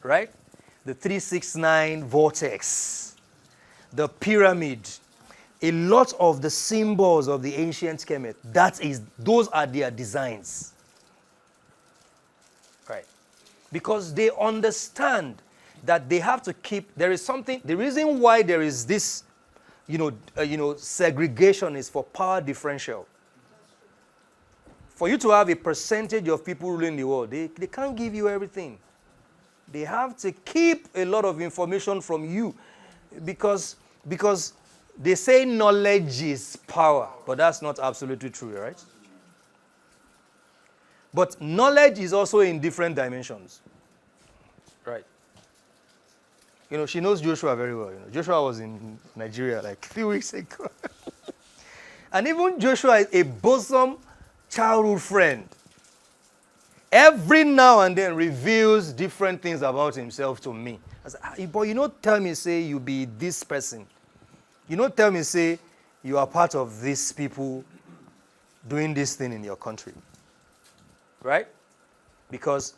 right? The 369 vortex, the pyramid, a lot of the symbols of the ancient Kemet, those are their designs. Right? Because they understand that they have to keep, there is something, the reason why there is this, segregation is for power differential. For you to have a percentage of people ruling the world, they can't give you everything. They have to keep a lot of information from you because they say knowledge is power, but that's not absolutely true, right? But knowledge is also in different dimensions, right? She knows Joshua very well. Joshua was in Nigeria like 3 weeks ago. And even Joshua is a bosom childhood friend. Every now and then reveals different things about himself to me. I said, but you don't tell me, say, you be this person. You don't tell me, say, you are part of these people doing this thing in your country. Right? Because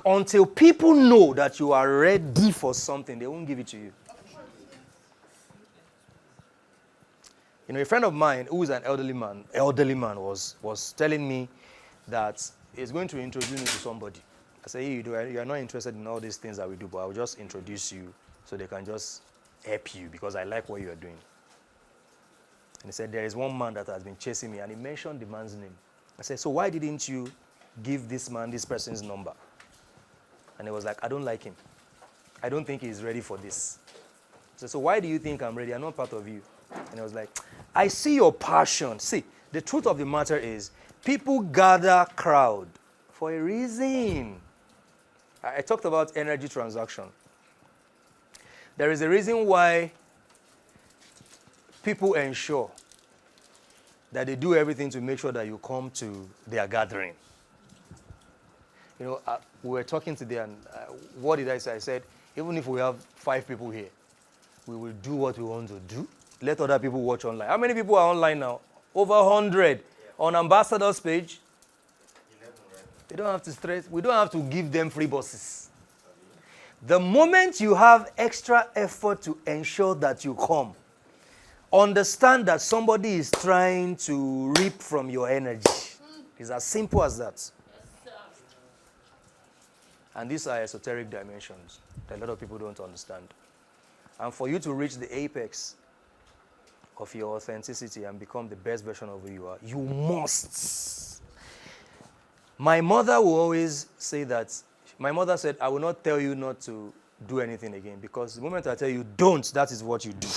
until people know that you are ready for something, they won't give it to you. A friend of mine who is an elderly man was telling me that he's going to introduce me to somebody. I said, you are not interested in all these things that we do, but I'll just introduce you so they can just help you because I like what you are doing. And he said, there is one man that has been chasing me, and he mentioned the man's name. I said, so why didn't you give this person's number? And he was like, I don't like him. I don't think he's ready for this. I said, so why do you think I'm ready? I'm not part of you. And he was like, I see your passion. See, the truth of the matter is, people gather crowd for a reason. I talked about energy transaction. There is a reason why people ensure that they do everything to make sure that you come to their gathering. We were talking today, and what did I say? I said, even if we have 5 people here, we will do what we want to do. Let other people watch online. How many people are online now? Over 100. On Ambassador's page. 11, right? They don't have to stress. We don't have to give them free buses. The moment you have extra effort to ensure that you come, understand that somebody is trying to reap from your energy. It's as simple as that. And these are esoteric dimensions that a lot of people don't understand. And for you to reach the apex of your authenticity and become the best version of who you are, you must. My mother will always say that. My mother said, I will not tell you not to do anything again, because the moment I tell you don't, that is what you do.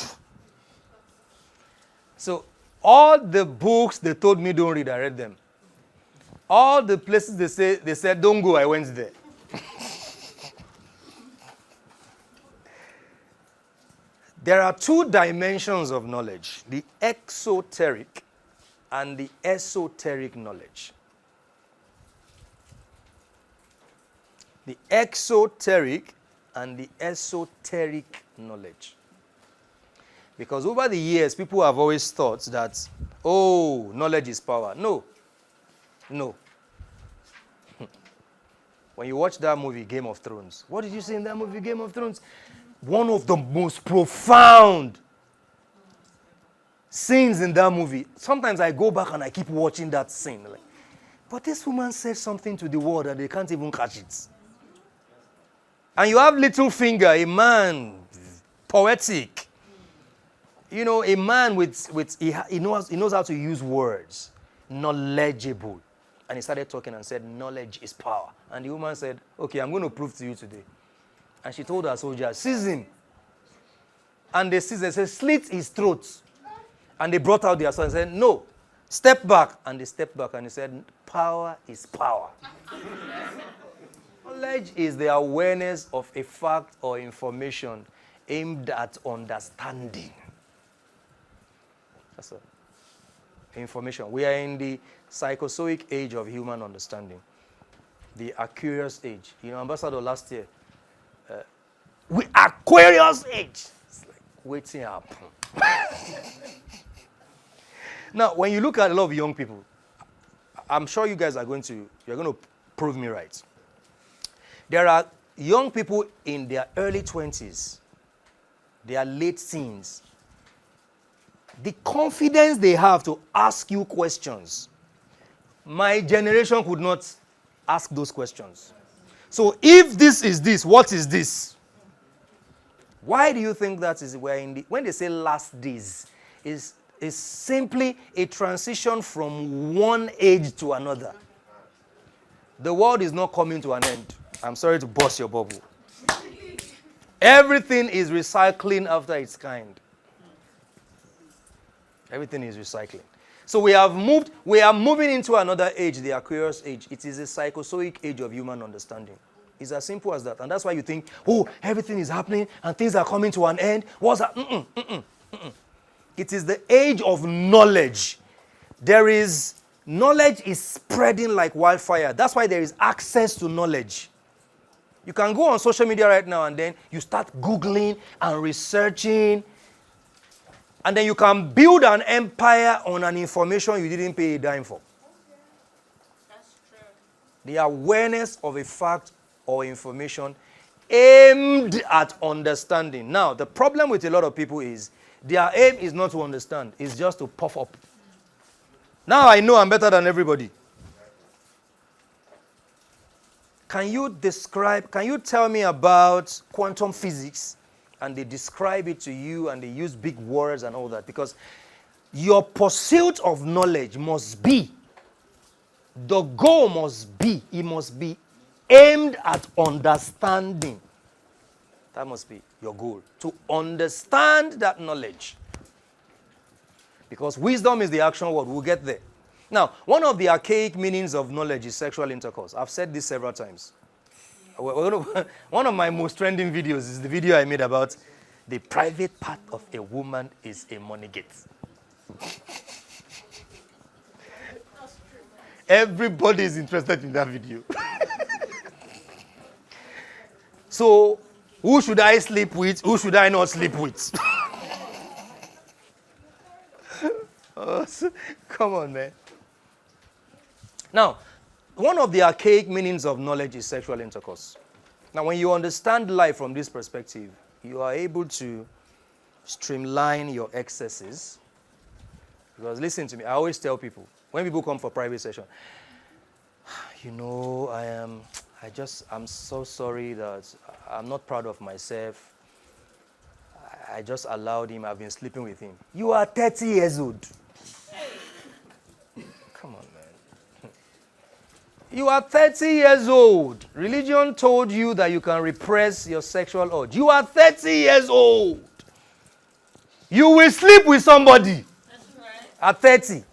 So all the books they told me don't read, I read them. All the places they said don't go, I went there. There are 2 dimensions of knowledge, the exoteric and the esoteric knowledge. The exoteric and the esoteric knowledge. Because over the years, people have always thought that, knowledge is power. No. When you watch that movie, Game of Thrones, what did you see in that movie, Game of Thrones? One of the most profound scenes in that movie. Sometimes I go back and I keep watching that scene. But this woman said something to the world that they can't even catch it. And you have Littlefinger, a man, poetic. A man he knows how to use words, knowledgeable. And he started talking and said, knowledge is power. And the woman said, okay, I'm going to prove to you today. And she told her soldiers, seize him. And they seized him and said, slit his throat. And they brought out their sword and said, no, step back. And they stepped back and he said, power is power. Knowledge is the awareness of a fact or information aimed at understanding. That's all. Information. We are in the psychozoic age of human understanding. The Aquarius age. Ambassador last year, we Aquarius age. It's like waiting up. Now, when you look at a lot of young people, I'm sure you guys you're going to prove me right. There are young people in their early 20s, their late teens, the confidence they have to ask you questions, my generation could not ask those questions. So if this is this, what is this? Why do you think that is where when they say last days, is simply a transition from one age to another. The world is not coming to an end. I'm sorry to burst your bubble. Everything is recycling after its kind. Everything is recycling. So we are moving into another age, the Aquarius age. It is a psychozoic age of human understanding. It's as simple as that. And that's why you think, oh, everything is happening and things are coming to an end. What's that? It is the age of knowledge. Knowledge is spreading like wildfire. That's why there is access to knowledge. You can go on social media right now and then you start Googling and researching. And then you can build an empire on an information you didn't pay a dime for. That's true. The awareness of a fact or information aimed at understanding. Now, the problem with a lot of people is their aim is not to understand. It's just to puff up. Now I know I'm better than everybody. Can you tell me about quantum physics? And they describe it to you and they use big words and all that. Because your pursuit of knowledge must be, the goal must be, it must be aimed at understanding. That must be your goal. To understand that knowledge. Because wisdom is the action word. We'll get there. Now, one of the archaic meanings of knowledge is sexual intercourse. I've said this several times. One of my most trending videos is the video I made about the private part of a woman is a money gate. Everybody is interested in that video. So, who should I sleep with? Who should I not sleep with? Come on, man. Now, one of the archaic meanings of knowledge is sexual intercourse. Now, when you understand life from this perspective, you are able to streamline your excesses. Because listen to me, I always tell people, when people come for private session, you know, I'm so sorry that I'm not proud of myself. I just allowed him, I've been sleeping with him. You are 30 years old. Come on, man. You are 30 years old. Religion told you that you can repress your sexual urge. You are 30 years old. You will sleep with somebody. That's right. At 30.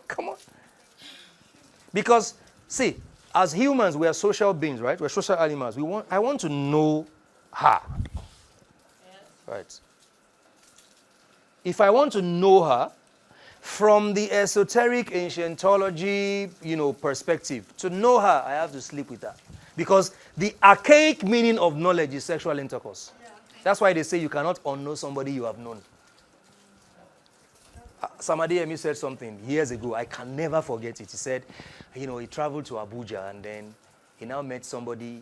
Come on. Because, see, as humans, we are social beings, right? We're social animals. I want to know her. Yes. Right. If I want to know her, from the esoteric ancientology, perspective, to know her, I have to sleep with her. Because the archaic meaning of knowledge is sexual intercourse. Yeah. That's why they say you cannot unknow somebody you have known. Somebody Emi said something years ago. I can never forget it. He said, he traveled to Abuja and then he now met somebody,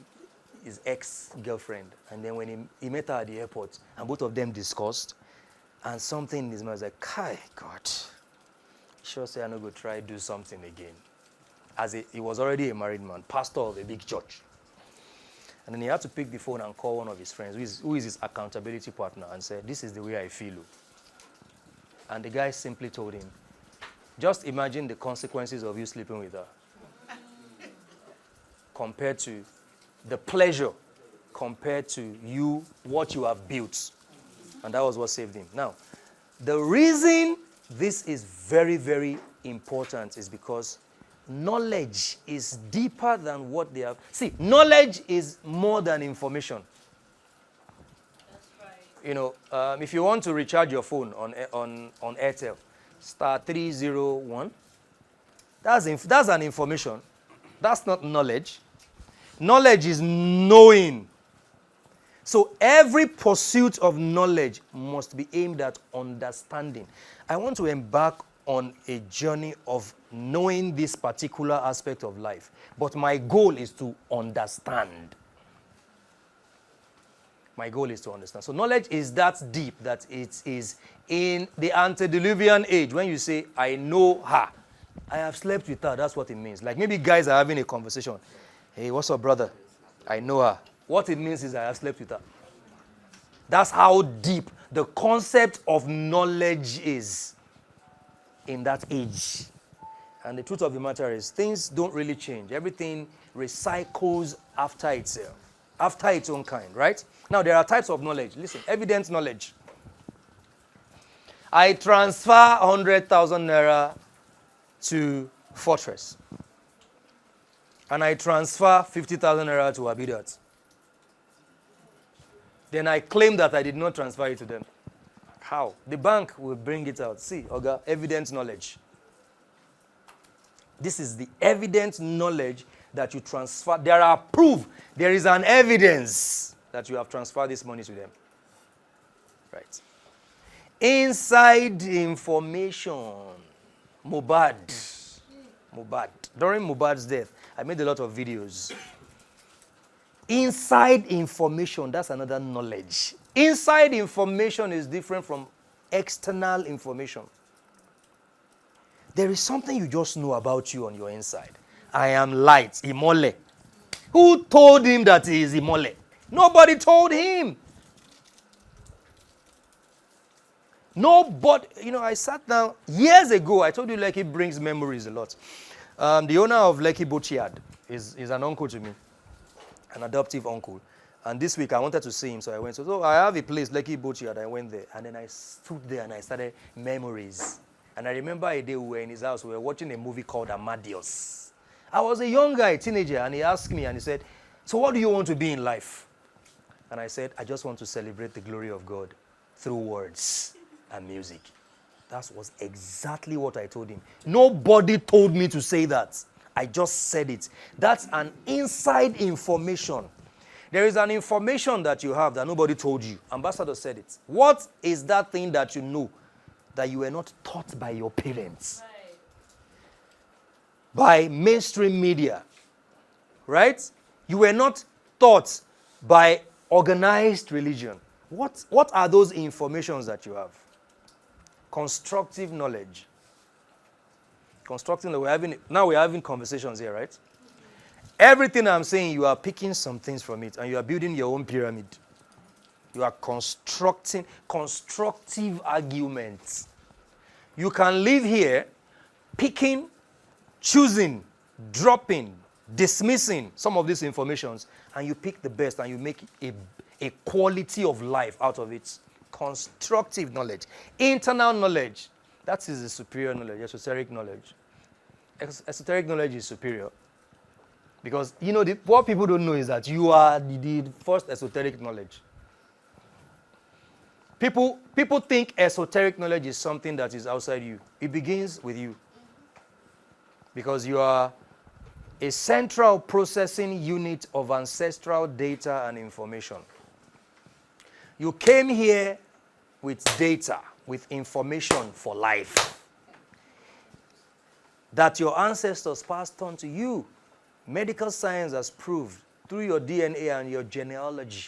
his ex-girlfriend. And then when he met her at the airport and both of them discussed, and something in his mind was like, Kai, God, sure say I'm not going to try do something again. He was already a married man, pastor of a big church. And then he had to pick the phone and call one of his friends, who is his accountability partner, and said, this is the way I feel. And the guy simply told him, just imagine the consequences of you sleeping with her. Compared to the pleasure, compared to what you have built. And that was what saved him. Now, the reason this is very, very important is because knowledge is deeper than what they have. See, knowledge is more than information. That's right. If you want to recharge your phone on Airtel, star 301, that's an information. That's not knowledge. Knowledge is knowing. So every pursuit of knowledge must be aimed at understanding. I want to embark on a journey of knowing this particular aspect of life. But my goal is to understand. My goal is to understand. So knowledge is that deep that it is in the antediluvian age. When you say, I know her, I have slept with her, that's what it means. Like maybe guys are having a conversation. Hey, what's up, brother? I know her. What it means is I have slept with her. That's how deep the concept of knowledge is in that age. And the truth of the matter is, things don't really change. Everything recycles after itself, after its own kind, right? Now, there are types of knowledge. Listen, evident knowledge. I transfer 100,000 naira to Fortress. And I transfer 50,000 naira to Abidat. Then I claim that I did not transfer it to them. How? The bank will bring it out. See, Oga, evident knowledge. This is the evident knowledge that you transfer. There are proof. There is an evidence that you have transferred this money to them. Right. Inside information. Mubad. During Mubad's death, I made a lot of videos. Inside information, that's another knowledge. Inside information is different from external information. There is something you just know about you on your inside. I am light, Imole. Who told him that he is Imole? Nobody told him. Nobody, I sat down years ago. I told you Lekki brings memories a lot. The owner of Lekki Boatyard is an uncle to me, an adoptive uncle. And this week I wanted to see him, so I went. So I have a place, Lekki Boatyard. I went there, and then I stood there and I started memories. And I remember a day we were in his house. We were watching a movie called Amadeus. I was a young guy, teenager, and he asked me, and he said, so what do you want to be in life? And I said, I just want to celebrate the glory of God through words and music. That was exactly what I told him. Nobody told me to say that. I just said it. That's an inside information. There is an information that you have that nobody told you. Ambassador said it. What is that thing that you know that you were not taught by your parents? Right. By mainstream media. Right? You were not taught by organized religion. What are those informations that you have? Constructive knowledge. Constructive knowledge. Now we're having conversations here, right? Everything I'm saying, you are picking some things from it, and you are building your own pyramid. You are constructing constructive arguments. You can live here picking, choosing, dropping, dismissing some of these informations, and you pick the best and you make a quality of life out of it. Constructive knowledge. Internal knowledge. That is the superior knowledge, esoteric knowledge. Esoteric knowledge is superior. Because, what people don't know is that you are the first esoteric knowledge. People think esoteric knowledge is something that is outside you. It begins with you. Because you are a central processing unit of ancestral data and information. You came here with data, with information for life that your ancestors passed on to you. Medical science has proved through your DNA and your genealogy,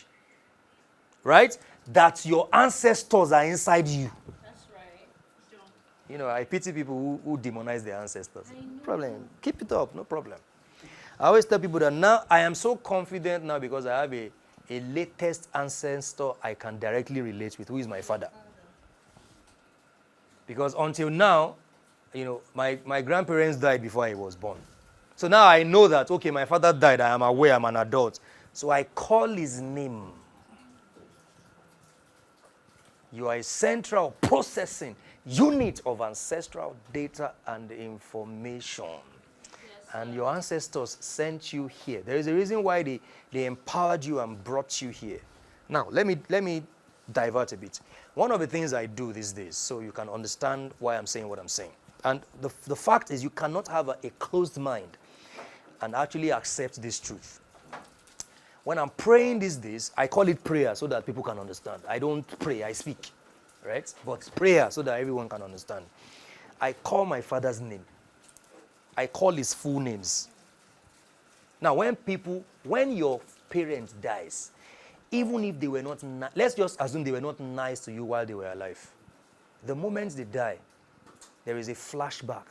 right, that your ancestors are inside you. That's right. John. I pity people who demonize their ancestors. No problem. Keep it up, no problem. I always tell people that now I am so confident now because I have a latest ancestor I can directly relate with, who is my father. Because until now, my grandparents died before I was born. So now I know that, okay, my father died, I am aware, I'm an adult. So I call his name. You are a central processing unit of ancestral data and information. And your ancestors sent you here. There is a reason why they empowered you and brought you here. Now, let me divert a bit. One of the things I do these days, so you can understand why I'm saying what I'm saying. And the fact is, you cannot have a closed mind and actually accept this truth. When I'm praying these days, I call it prayer so that people can understand. I don't pray, I speak, right? But prayer so that everyone can understand. I call my father's name. I call his full names. Now, when your parent dies, Even if they were not, let's just assume they were not nice to you while they were alive. The moment they die, there is a flashback.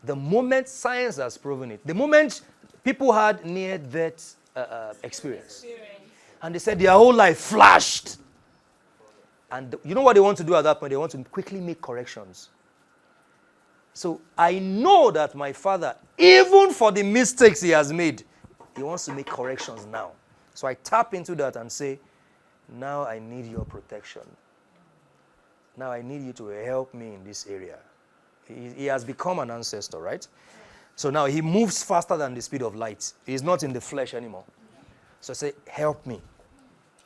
The moment science has proven it, the moment people had near-death experience, and they said their whole life flashed. And you know what they want to do at that point? They want to quickly make corrections. So I know that my father, even for the mistakes he has made, he wants to make corrections now. So I tap into that and say, now I need your protection. Now I need you to help me in this area. He has become an ancestor, right? So now he moves faster than the speed of light. He's not in the flesh anymore. So I say, help me.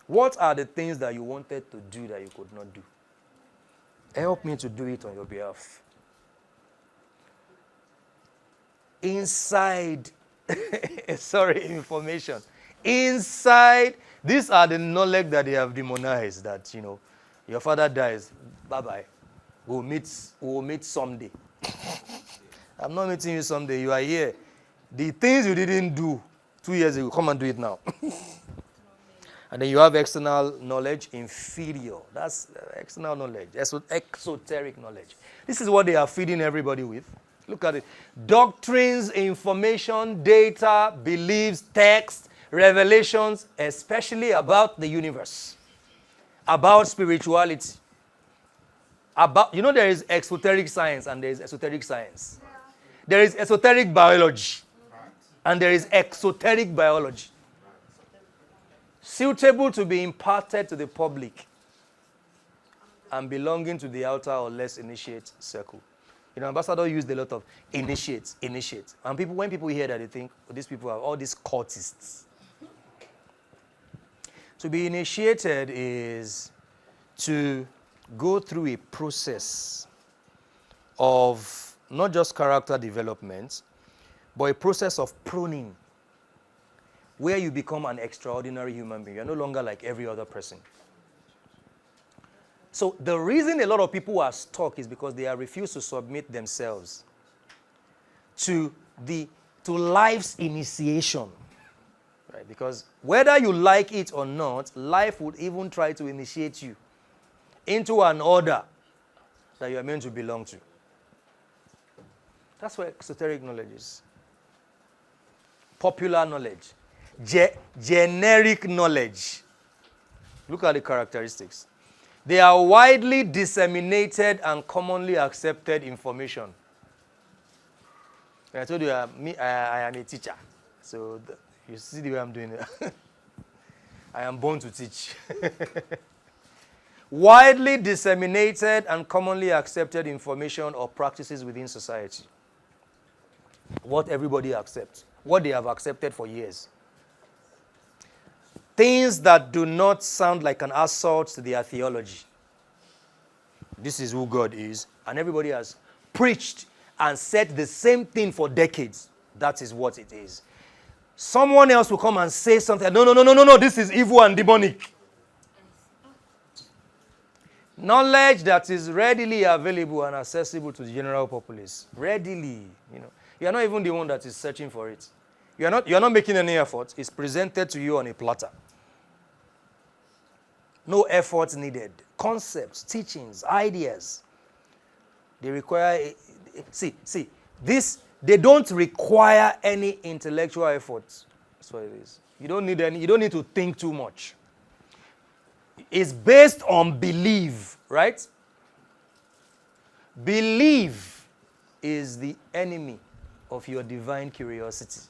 What are the things that you wanted to do that you could not do? Help me to do it on your behalf. Inside, information. Inside, these are the knowledge that they have demonized, that, your father dies, bye-bye. We'll meet someday. I'm not meeting you someday. You are here. The things you didn't do 2 years ago, come and do it now. And then you have external knowledge, inferior. That's external knowledge, exoteric knowledge. This is what they are feeding everybody with. Look at it. Doctrines, information, data, beliefs, text, revelations, especially about the universe, about spirituality. There is exoteric science and there is esoteric science. There is esoteric biology and there is exoteric biology. Suitable to be imparted to the public and belonging to the outer or less initiate circle. Ambassador used a lot of initiate. And when people hear that, they think, these people are all these cultists. To be initiated is to go through a process of not just character development, but a process of pruning, where you become an extraordinary human being. You're no longer like every other person. So the reason a lot of people are stuck is because they have refused to submit themselves to life's initiation. Right? Because whether you like it or not, life would even try to initiate you into an order that you are meant to belong to. That's what exoteric knowledge is. Popular knowledge. Generic knowledge. Look at the characteristics. They are widely disseminated and commonly accepted information. I told you, I am a teacher. So you see the way I'm doing it. I am born to teach. Widely disseminated and commonly accepted information or practices within society. What everybody accepts. What they have accepted for years. Things that do not sound like an assault to their theology. This is who God is. And everybody has preached and said the same thing for decades. That is what it is. Someone else will come and say something. No, this is evil and demonic. Knowledge that is readily available and accessible to the general populace. Readily. You are not even the one that is searching for it. You are not making any effort. It's presented to you on a platter. No effort needed. Concepts, teachings, ideas. They require, they don't require any intellectual effort. That's what it is. You don't need to think too much. It's based on belief, right? Belief is the enemy of your divine curiosity.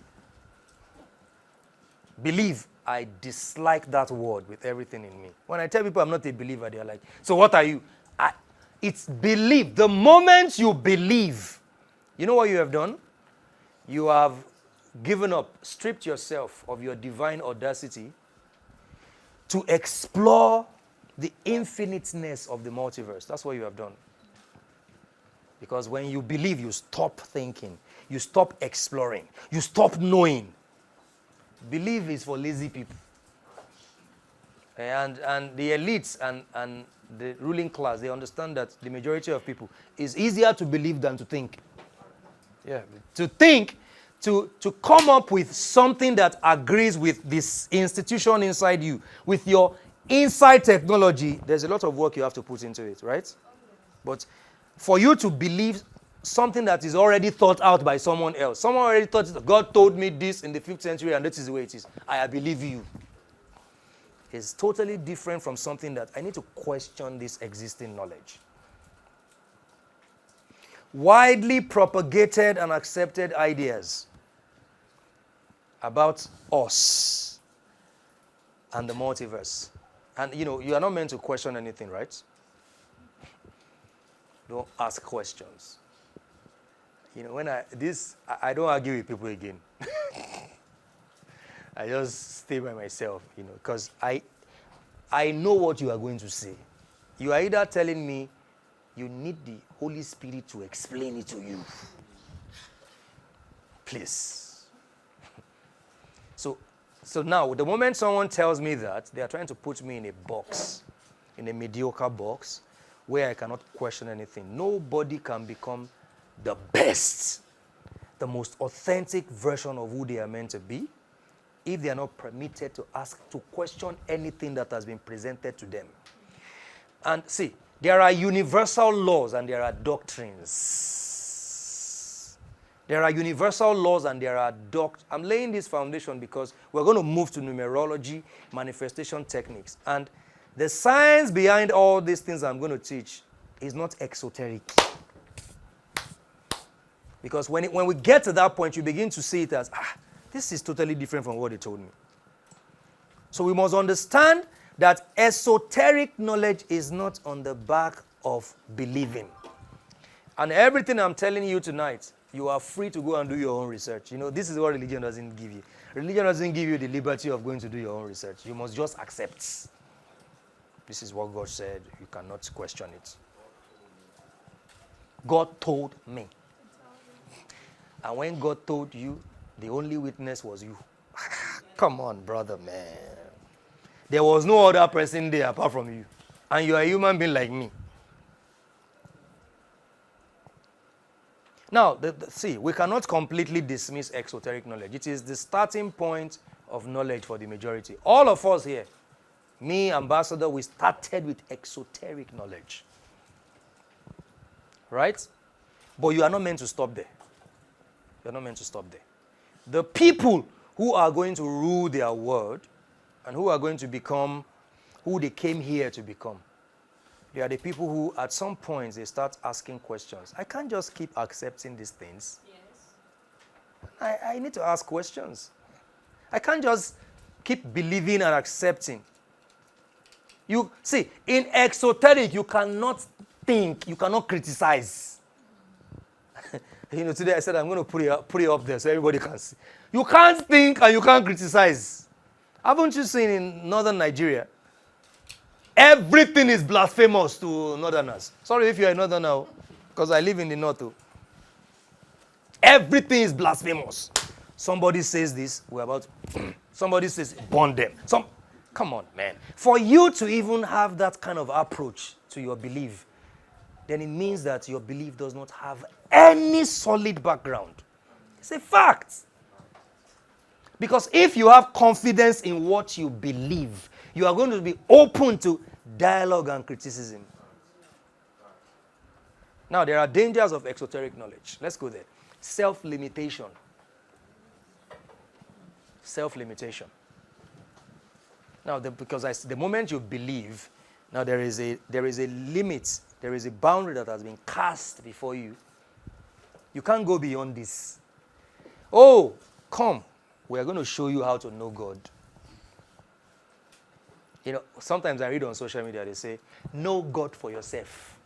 Believe, I dislike that word with everything in me. When I tell people I'm not a believer, they're like, so what are you? It's belief. The moment you believe, you know what you have done? You have given up, stripped yourself of your divine audacity to explore the infiniteness of the multiverse. That's what you have done. Because when you believe, you stop thinking. You stop exploring. You stop knowing. Belief is for lazy people. And the elites and the ruling class, they understand that the majority of people, it's easier to believe than to think. Yeah. To think to come up with something that agrees with this institution inside you, with your inside technology, there's a lot of work you have to put into it, right? But for you to believe something that is already thought out by someone else, someone already thought, God told me this in the 5th century and this is the way it is, I believe you. It's totally different from something that I need to question this existing knowledge. Widely propagated and accepted ideas about us and the multiverse. And you are not meant to question anything, right? Don't ask questions. When I don't argue with people again. I just stay by myself, because I know what you are going to say. You are either telling me you need the Holy Spirit to explain it to you. Please. So now, the moment someone tells me that, they are trying to put me in a box, in a mediocre box, where I cannot question anything. Nobody can become the best, the most authentic version of who they are meant to be, if they are not permitted to question anything that has been presented to them. And see, there are universal laws and there are doctrines. There are universal laws and there are I'm laying this foundation because we're going to move to numerology, manifestation techniques. And the science behind all these things I'm going to teach is not exoteric. Because when we get to that point, you begin to see it as, this is totally different from what they told me. So we must understand that esoteric knowledge is not on the back of believing. And everything I'm telling you tonight, you are free to go and do your own research. This is what religion doesn't give you. Religion doesn't give you the liberty of going to do your own research. You must just accept. This is what God said. You cannot question it. God told me. And when God told you, the only witness was you. Come on, brother, man. There was no other person there apart from you. And you are a human being like me. Now, see, we cannot completely dismiss exoteric knowledge. It is the starting point of knowledge for the majority. All of us here, me, Ambassador, we started with exoteric knowledge. Right? But you are not meant to stop there. You are not meant to stop there. The people who are going to rule their world and who are going to become who they came here to become, they are the people who at some point they start asking questions. I can't just keep accepting these things. Yes. I need to ask questions. I can't just keep believing and accepting. You see, in exoteric, you cannot think, you cannot criticize. Today I said I'm going to put it up there so everybody can see. You can't think and you can't criticize. Haven't you seen in northern Nigeria? Everything is blasphemous to northerners. Sorry if you're a northerner, because I live in the north too. Everything is blasphemous. Somebody says this, somebody says, burn them. Come on, man. For you to even have that kind of approach to your belief, then it means that your belief does not have any solid background. It's a fact. Because if you have confidence in what you believe, you are going to be open to dialogue and criticism. Now, there are dangers of exoteric knowledge. Let's go there. Self-limitation. Self-limitation. Now, because the moment you believe, now there is a limit, there is a boundary that has been cast before you. You can't go beyond this. Oh, come. We are going to show you how to know God. Sometimes I read on social media, they say, know God for yourself.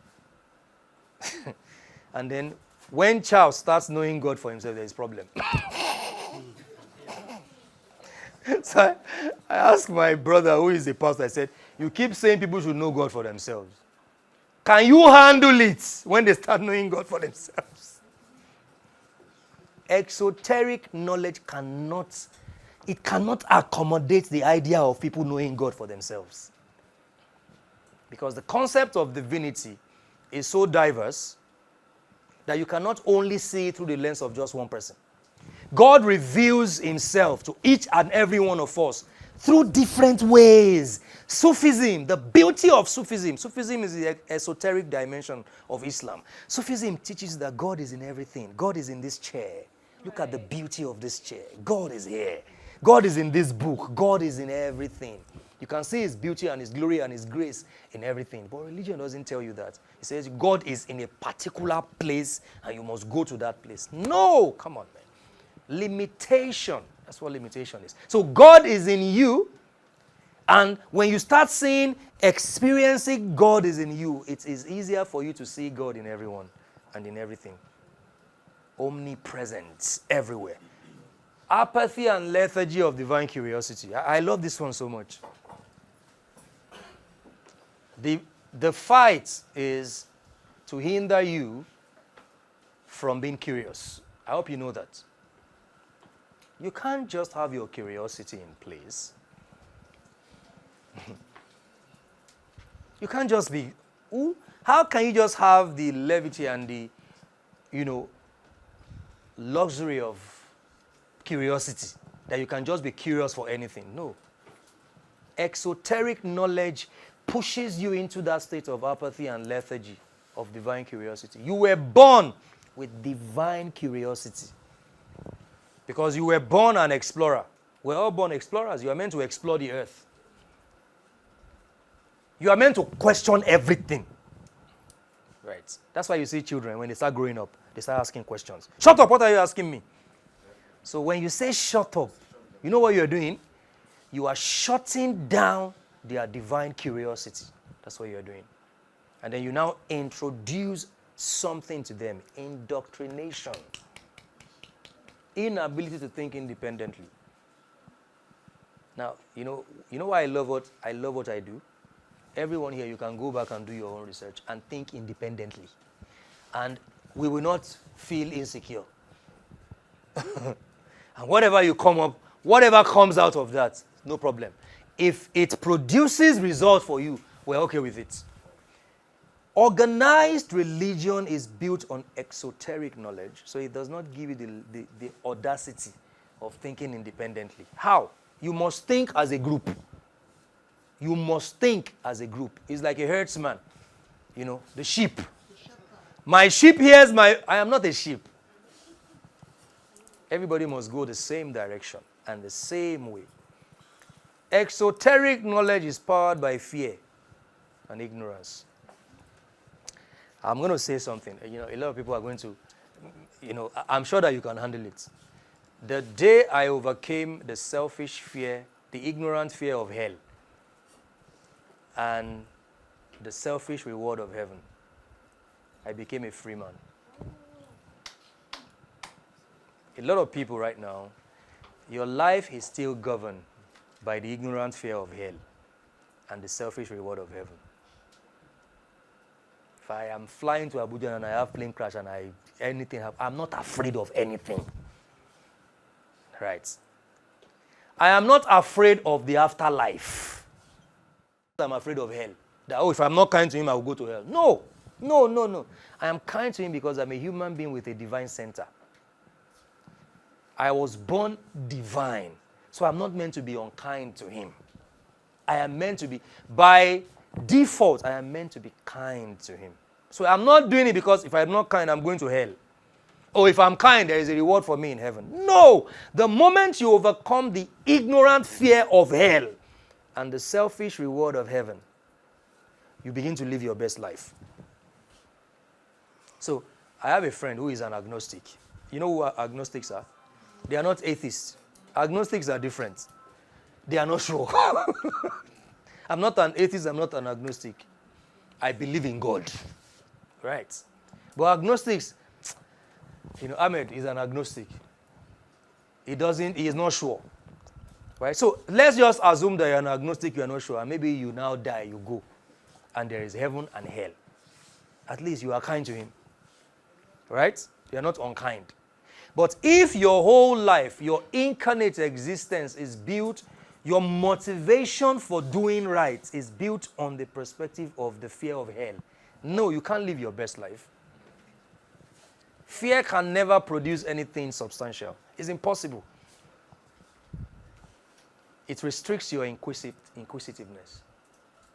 And then when Charles starts knowing God for himself, there is a problem. So I asked my brother, who is a pastor, I said, you keep saying people should know God for themselves. Can you handle it when they start knowing God for themselves? Exoteric knowledge cannot accommodate the idea of people knowing God for themselves. Because the concept of divinity is so diverse that you cannot only see it through the lens of just one person. God reveals himself to each and every one of us through different ways. Sufism, the beauty of Sufism. Sufism is the esoteric dimension of Islam. Sufism teaches that God is in everything. God is in this chair. Look at the beauty of this chair. God is here. God is in this book. God is in everything. You can see his beauty and his glory and his grace in everything. But religion doesn't tell you that. It says God is in a particular place and you must go to that place. No, come on, man. Limitation. That's what limitation is. So God is in you, and when you start experiencing God is in you, it is easier for you to see God in everyone and in everything. Omnipresent everywhere. Apathy and lethargy of divine curiosity. I love this one so much. The fight is to hinder you from being curious. I hope you know that. You can't just have your curiosity in place. You can't just be, how can you just have the levity and the, luxury of curiosity that you can just be curious for anything? No. Exoteric knowledge pushes you into that state of apathy and lethargy of divine curiosity. You were born with divine curiosity because you were born an explorer. We're all born explorers. You are meant to explore the earth. You are meant to question everything. Right. That's why you see children, when they start growing up, they start asking questions. Shut up, what are you asking me? So when you say shut up, you know what you're doing? You are shutting down their divine curiosity. That's what you're doing. And then you now introduce something to them. Indoctrination. Inability to think independently. Now, you know why I love what I do? Everyone here, you can go back and do your own research and think independently. And we will not feel insecure. And whatever you come up, whatever comes out of that, no problem. If it produces results for you, we're okay with it. Organized religion is built on exoteric knowledge, so it does not give you the audacity of thinking independently. How? You must think as a group. You must think as a group. It's like a herdsman, the sheep. My sheep hears I am not a sheep. Everybody must go the same direction and the same way. Exoteric knowledge is powered by fear and ignorance. I'm going to say something. A lot of people are going to, I'm sure that you can handle it. The day I overcame the selfish fear, the ignorant fear of hell, and the selfish reward of heaven, I became a free man. A lot of people right now, your life is still governed by the ignorant fear of hell and the selfish reward of heaven. If I am flying to Abuja and I have plane crash and anything happens, I'm not afraid of anything. Right? I am not afraid of the afterlife. I'm afraid of hell. That, if I'm not kind to him, I will go to hell. No. I am kind to him because I'm a human being with a divine center. I was born divine. So I'm not meant to be unkind to him. I am meant to be, by default, I am meant to be kind to him. So I'm not doing it because if I'm not kind, I'm going to hell. Or if I'm kind, there is a reward for me in heaven. No! The moment you overcome the ignorant fear of hell and the selfish reward of heaven, you begin to live your best life. So, I have a friend who is an agnostic. You know who agnostics are? They are not atheists. Agnostics are different. They are not sure. I'm not an atheist, I'm not an agnostic. I believe in God. Right? But agnostics, Ahmed is an agnostic. He is not sure. Right? So let's just assume that you're an agnostic, you're not sure, and maybe you now die, you go, and there is heaven and hell. At least you are kind to him. Right? You're not unkind. But if your whole life, your incarnate existence is built, your motivation for doing right is built on the perspective of the fear of hell, no, you can't live your best life. Fear can never produce anything substantial. It's impossible. It restricts your inquisitiveness.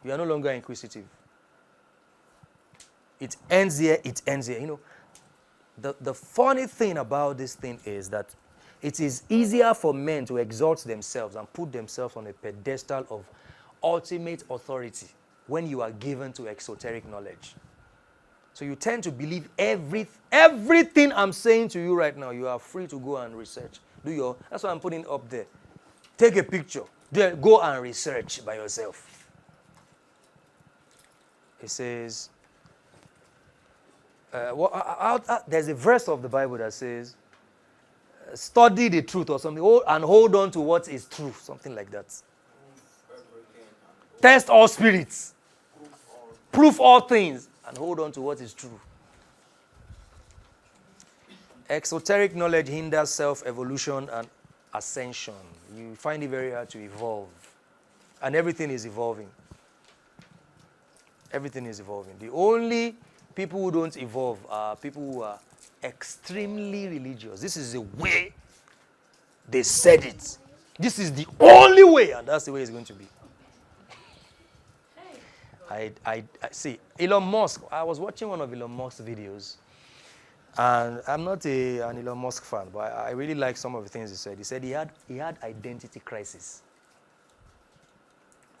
You are no longer inquisitive. It ends here, it ends here. You know, the funny thing about this thing is that it is easier for men to exalt themselves and put themselves on a pedestal of ultimate authority when you are given to exoteric knowledge. So you tend to believe everything I'm saying to you right now. You are free to go and research. That's what I'm putting up there. Take a picture. Then go and research by yourself. It says, there's a verse of the Bible that says, study the truth or something, and hold on to what is true, something like that. Test all spirits, prove all things, and hold on to what is true. Exoteric knowledge hinders self-evolution and ascension. You find it very hard to evolve. And everything is evolving. Everything is evolving. The only people who don't evolve are people who are extremely religious. This is the way they said it. This is the only way, and that's the way it's going to be. I see. Elon Musk, I was watching one of Elon Musk's videos, and I'm not an Elon Musk fan, but I really like some of the things he said. He said he had identity crisis.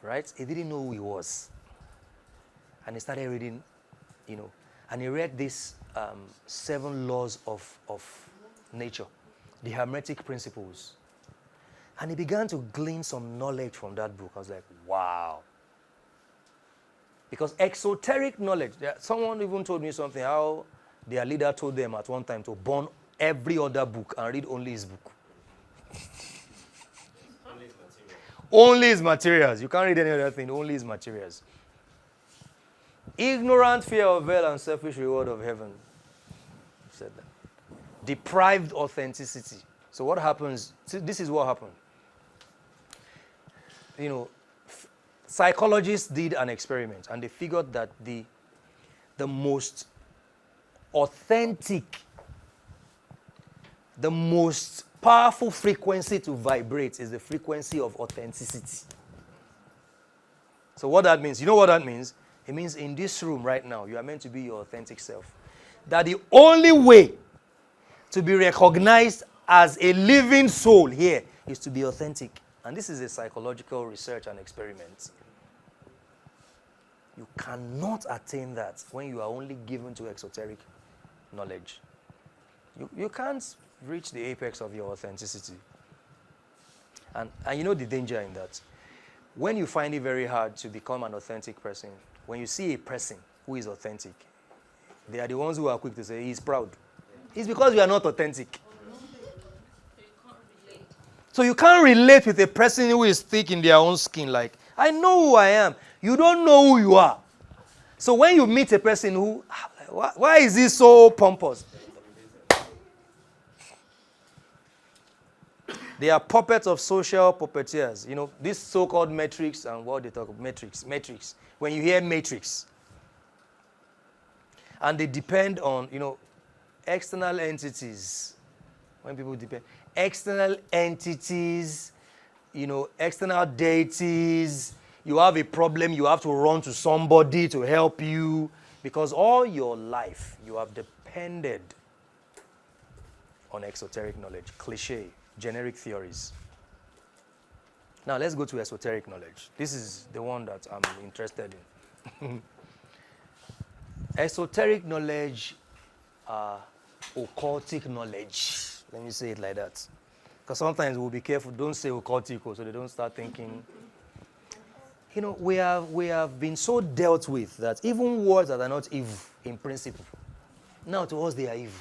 Right? He didn't know who he was. And he started reading, and he read these 7 laws of nature, the Hermetic principles. And he began to glean some knowledge from that book. I was like, wow. Because exoteric knowledge, someone even told me something, how their leader told them at one time to burn every other book and read only his book. Only his materials. You can't read any other thing, only his materials. Ignorant fear of hell and selfish reward of heaven. Said that. Deprived authenticity. So what happens? This is what happened. Psychologists did an experiment, and they figured that the most authentic, the most powerful frequency to vibrate is the frequency of authenticity. So what that means, you know what that means? It means in this room right now, you are meant to be your authentic self. That the only way to be recognized as a living soul here is to be authentic. And this is a psychological research and experiment. You cannot attain that when you are only given to exoteric knowledge. You can't reach the apex of your authenticity. And you know the danger in that. When you find it very hard to become an authentic person, when you see a person who is authentic, they are the ones who are quick to say, he's proud. It's because you are not authentic. So you can't relate with a person who is thick in their own skin. Like, I know who I am. You don't know who you are. So when you meet a person who, why is he so pompous? They are puppets of social puppeteers. This so-called metrics and what they talk about, metrics. When you hear matrix. And they depend on, external entities. When people depend. External entities, external deities. You have a problem, you have to run to somebody to help you. Because all your life, you have depended on exoteric knowledge. Cliché, generic theories. Now let's go to esoteric knowledge. This is the one that I'm interested in. Esoteric knowledge, occultic knowledge. Let me say it like that. Because sometimes we'll be careful. Don't say occultic, so they don't start thinking. We have been so dealt with that even words that are not evil in principle, now to us they are evil.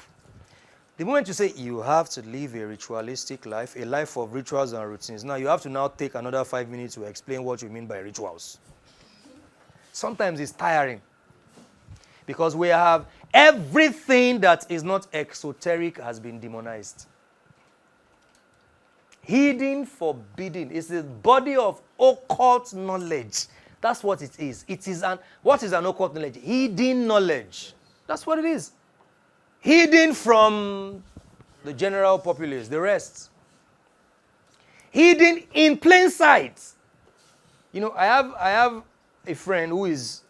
The moment you say you have to live a ritualistic life, a life of rituals and routines, now you have to now take another 5 minutes to explain what you mean by rituals. Sometimes it's tiring. Because we have everything that is not exoteric has been demonized. Hidden, forbidden. It's the body of occult knowledge. That's what it is. What is an occult knowledge? Hidden knowledge. That's what it is. Hidden from the general populace, the rest. Hidden in plain sight. You know, I have a friend who is,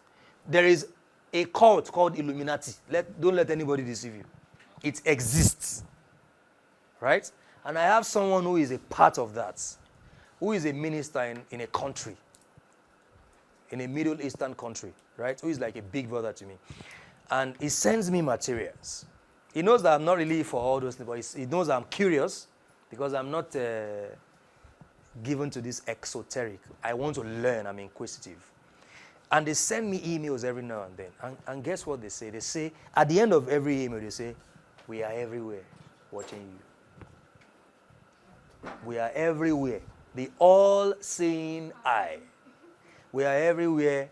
there is a cult called Illuminati. Don't let anybody deceive you. It exists. Right? And I have someone who is a part of that, who is a minister in a country, in a Middle Eastern country, right? Who is like a big brother to me. And he sends me materials. He knows that I'm not really for all those things, but he knows I'm curious because I'm not given to this exoteric. I want to learn. I'm inquisitive. And they send me emails every now and then. And guess what they say? They say, at the end of every email, they say, we are everywhere watching you. We are everywhere. The all-seeing eye. We are everywhere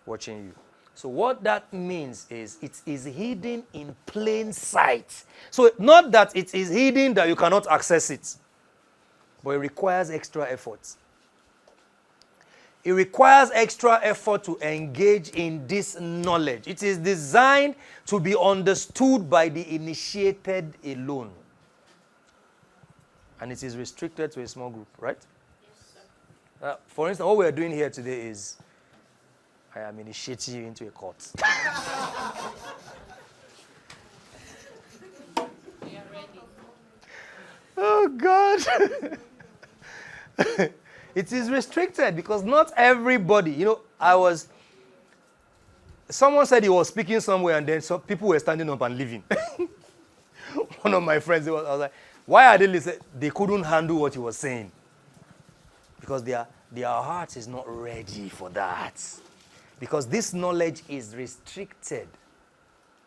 watching you. So what that means is it is hidden in plain sight. So not that it is hidden that you cannot access it, but it requires extra effort. It requires extra effort to engage in this knowledge. It is designed to be understood by the initiated alone. And it is restricted to a small group, right? Yes, sir. For instance, what we are doing here today is I am initiating you into a court. We are ready. Oh, God. It is restricted because not everybody, you know, someone said he was speaking somewhere and then some people were standing up and leaving. One of my friends, I was like, why are they listening? They couldn't handle what he was saying. Because their heart is not ready for that. Because this knowledge is restricted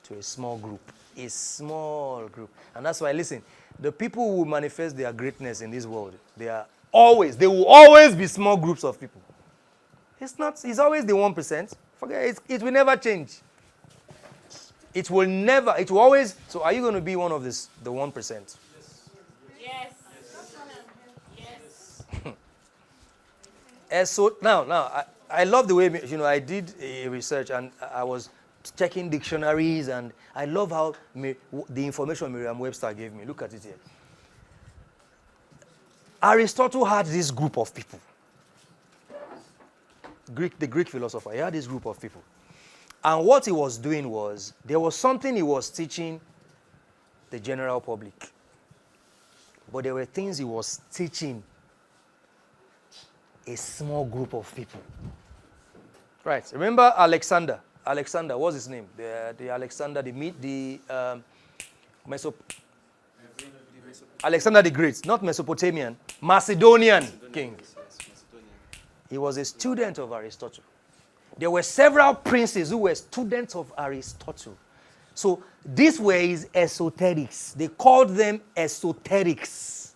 to a small group. A small group. And that's why, listen, the people who manifest their greatness in this world, they will always be small groups of people. It's always the 1%. Forget it, it will never change. It will always, so are you going to be one of the 1%? Yes. Yes. So now, I love the way, you know, I did a research and I was checking dictionaries and I love how the information Merriam-Webster gave me. Look at it here. Aristotle had this group of people. The Greek philosopher, he had this group of people. And what he was doing was, there was something he was teaching the general public. But there were things he was teaching a small group of people. Right. Remember Alexander? Alexander, what's his name? The Alexander, Alexander the Great, not Mesopotamian, Macedonian king. He was a student of Aristotle. There were several princes who were students of Aristotle. So these were his esoterics. They called them esoterics.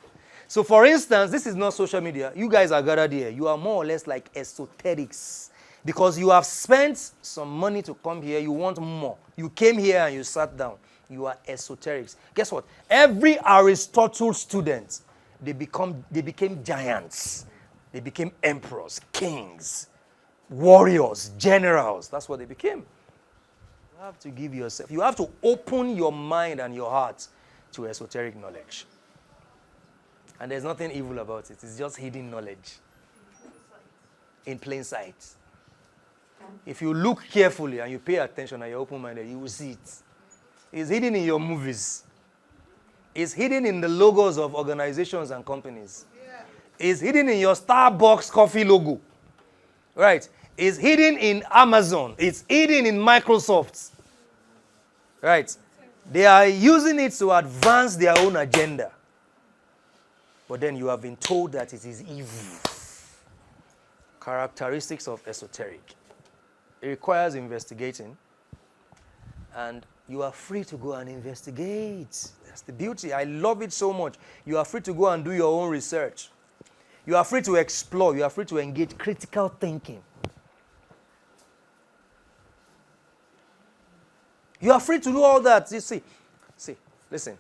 So for instance, this is not social media. You guys are gathered here. You are more or less like esoterics. Because you have spent some money to come here. You want more. You came here and you sat down. You are esoterics. Guess what? Every Aristotle student, they became giants. They became emperors, kings, warriors, generals. That's what they became. You have to give yourself, you have to open your mind and your heart to esoteric knowledge. And there's nothing evil about it. It's just hidden knowledge. In plain sight. If you look carefully and you pay attention and you're open-minded, you will see it. It's hidden in your movies. It's hidden in the logos of organizations and companies. It's hidden in your Starbucks coffee logo. Right? It's hidden in Amazon. It's hidden in Microsoft. Right? They are using it to advance their own agenda. But then you have been told that it is evil. Characteristics of esoteric. It requires investigating. And you are free to go and investigate. That's the beauty. I love it so much. You are free to go and do your own research. You are free to explore. You are free to engage critical thinking. You are free to do all that. You see, listen.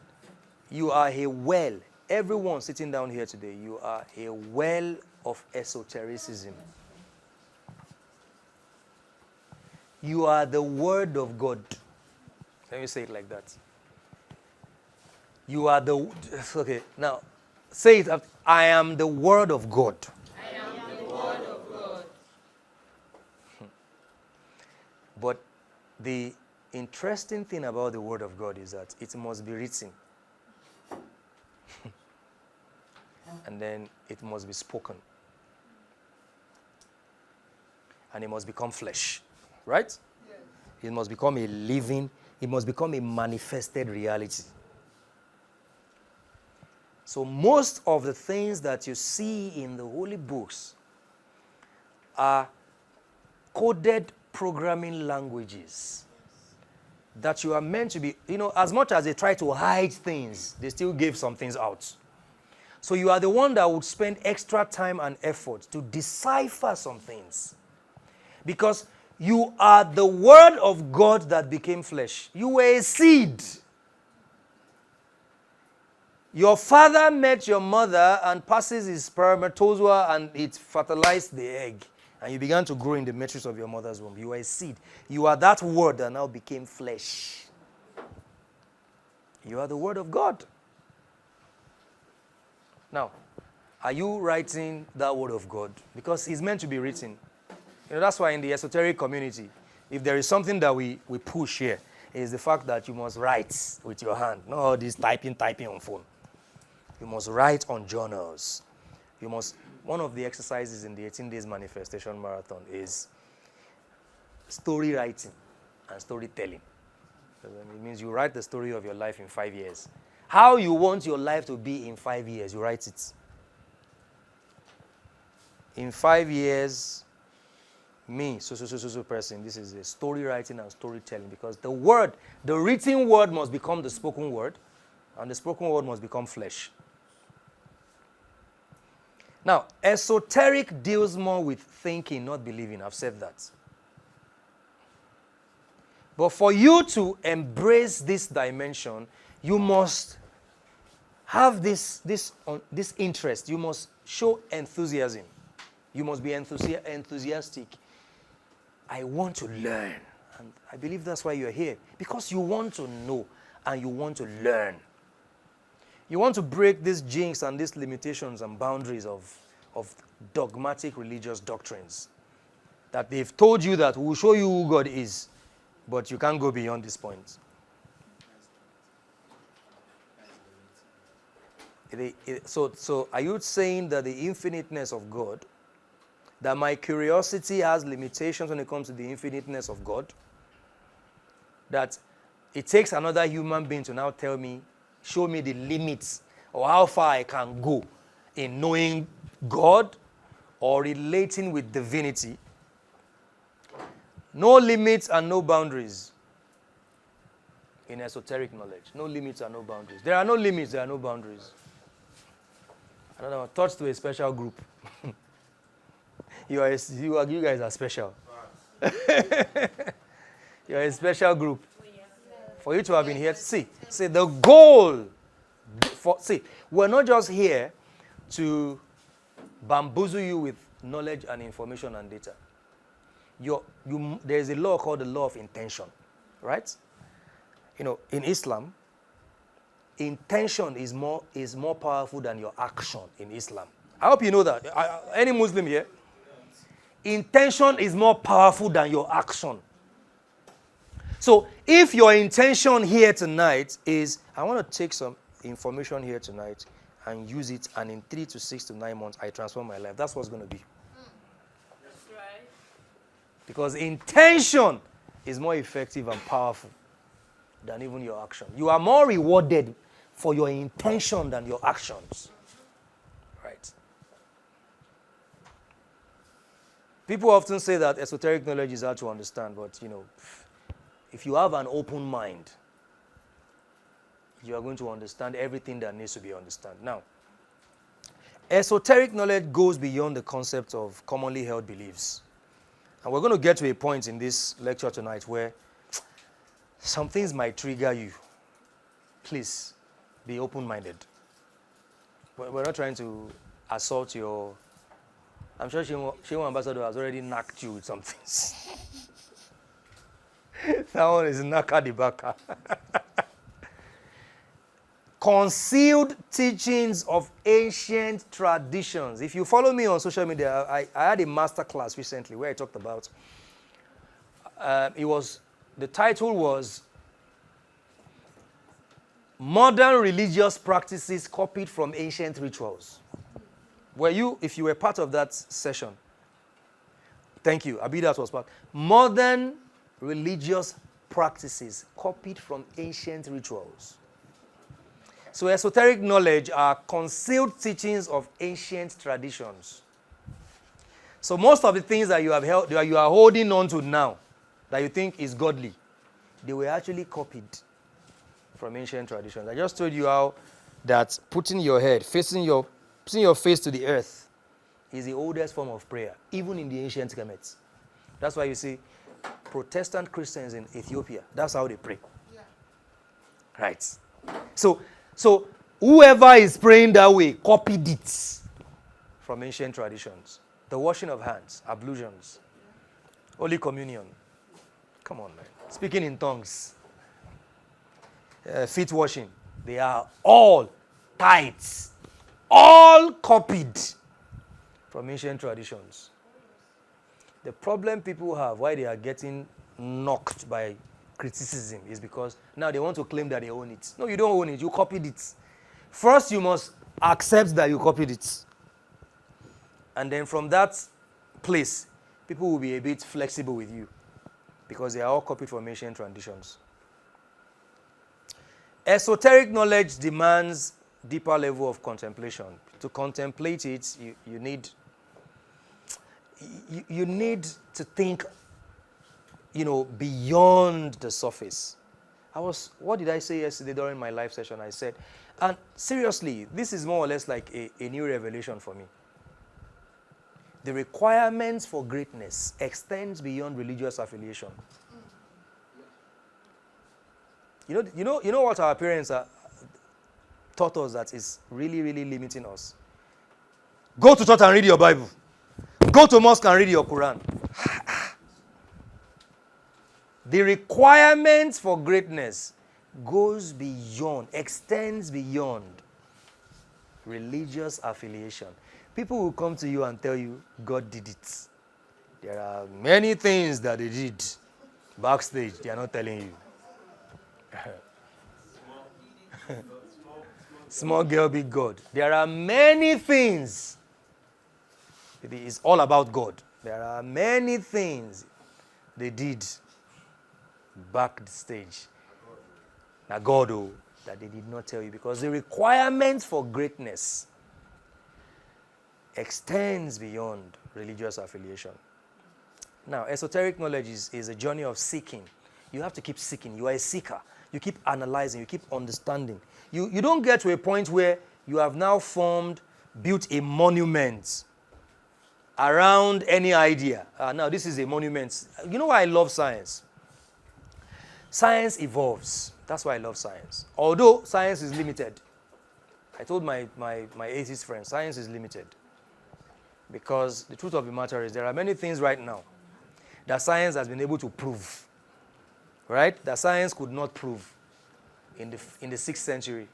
You are a well. Everyone sitting down here today, you are a well of esotericism. You are the Word of God. Let me say it like that. You are the, okay, now say it after. I am the word of God. I am the word of God. But the interesting thing about the word of God is that it must be written. And then it must be spoken. And it must become flesh. Right? Yes. It must become a living, it must become a manifested reality. So most of the things that you see in the holy books are coded programming languages that you are meant to be, as much as they try to hide things, they still give some things out. So you are the one that would spend extra time and effort to decipher some things. Because you are the word of God that became flesh. You were a seed. Your father met your mother and passes his spermatozoa and it fertilized the egg. And you began to grow in the matrix of your mother's womb. You are a seed. You are that word that now became flesh. You are the word of God. Now, are you writing that word of God? Because it's meant to be written. That's why in the esoteric community, if there is something that we push here, is the fact that you must write with your hand. Not all this typing on phone. You must write on journals. One of the exercises in the 18 Days Manifestation Marathon is story writing and storytelling. It means you write the story of your life in 5 years. How you want your life to be in 5 years, you write it. In 5 years, me, so person, this is a story writing and storytelling, because the written word must become the spoken word, and the spoken word must become flesh. Now, esoteric deals more with thinking, not believing. I've said that. But for you to embrace this dimension, you must have this interest. You must show enthusiasm. You must be enthusiastic. I want to learn. And I believe that's why you're here. Because you want to know and you want to learn. You want to break these jinx and these limitations and boundaries of dogmatic religious doctrines. That they've told you that we'll show you who God is, but you can't go beyond this point. So are you saying that the infiniteness of God, that my curiosity has limitations when it comes to the infiniteness of God? That it takes another human being to now show me the limits or how far I can go in knowing God or relating with divinity? No limits and no boundaries in esoteric knowledge. No limits and no boundaries. There are no limits, there are no boundaries. Another one, touch to a special group. You guys are special. You're a special group. For you to have been here, see the goal. We're not just here to bamboozle you with knowledge and information and data. There's a law called the law of intention, right? In Islam, intention is more powerful than your action in Islam. I hope you know that. Any Muslim here? Intention is more powerful than your action. So if your intention here tonight is, I want to take some information here tonight and use it, and in 3 to 6 to 9 months, I transform my life. That's what's going to be. That's right. Because intention is more effective and powerful than even your action. You are more rewarded for your intention than your actions. Right? People often say that esoteric knowledge is hard to understand, but if you have an open mind, you are going to understand everything that needs to be understood. Now, esoteric knowledge goes beyond the concept of commonly held beliefs. And we're going to get to a point in this lecture tonight where some things might trigger you. Please, be open-minded. We're not trying to assault your... I'm sure Shehu Ambassador has already knocked you with some things. That one is Naka the Baka. concealed teachings of ancient traditions. If you follow me on social media, I had a master class recently where I talked about, the title was Modern Religious Practices Copied from Ancient Rituals. If you were part of that session? Thank you. Abidat was part. Modern religious practices copied from ancient rituals. So esoteric knowledge are concealed teachings of ancient traditions. So most of the things that you are holding on to now, that you think is godly, they were actually copied from ancient traditions. I just told you how that putting your head, facing your face to the earth is the oldest form of prayer, even in the ancient Kemet. That's why you see Protestant Christians in Ethiopia, that's how they pray. Yeah. Right. So whoever is praying that way copied it from ancient traditions. The washing of hands, ablutions, Holy Communion. Come on, man. Speaking in tongues, feet washing. They are all tithes, all copied from ancient traditions. The problem people have, why they are getting knocked by criticism, is because now they want to claim that they own it. No, you don't own it. You copied it. First, you must accept that you copied it. And then from that place, people will be a bit flexible with you because they are all copied from ancient traditions. Esoteric knowledge demands deeper level of contemplation. To contemplate it, you need to think, beyond the surface. What did I say yesterday during my live session? I said, and seriously, this is more or less like a new revelation for me. The requirements for greatness extends beyond religious affiliation. You know what our parents taught us that is really, really limiting us? Go to church and read your Bible. Go to mosque and read your Quran. The requirements for greatness extends beyond religious affiliation. People will come to you and tell you, God did it. There are many things that they did backstage. They are not telling you. Small girl, big God. There are many things. It is all about God. There are many things they did backstage. Now God, that they did not tell you, because the requirements for greatness extends beyond religious affiliation. Now, esoteric knowledge is a journey of seeking. You have to keep seeking. You are a seeker. You keep analyzing. You keep understanding. You don't get to a point where you have now built a monument around any idea. Now, this is a monument. You know why I love science? Science evolves. That's why I love science. Although science is limited. I told my atheist friends, science is limited. Because the truth of the matter is there are many things right now that science has been able to prove. Right? That science could not prove in the 6th century.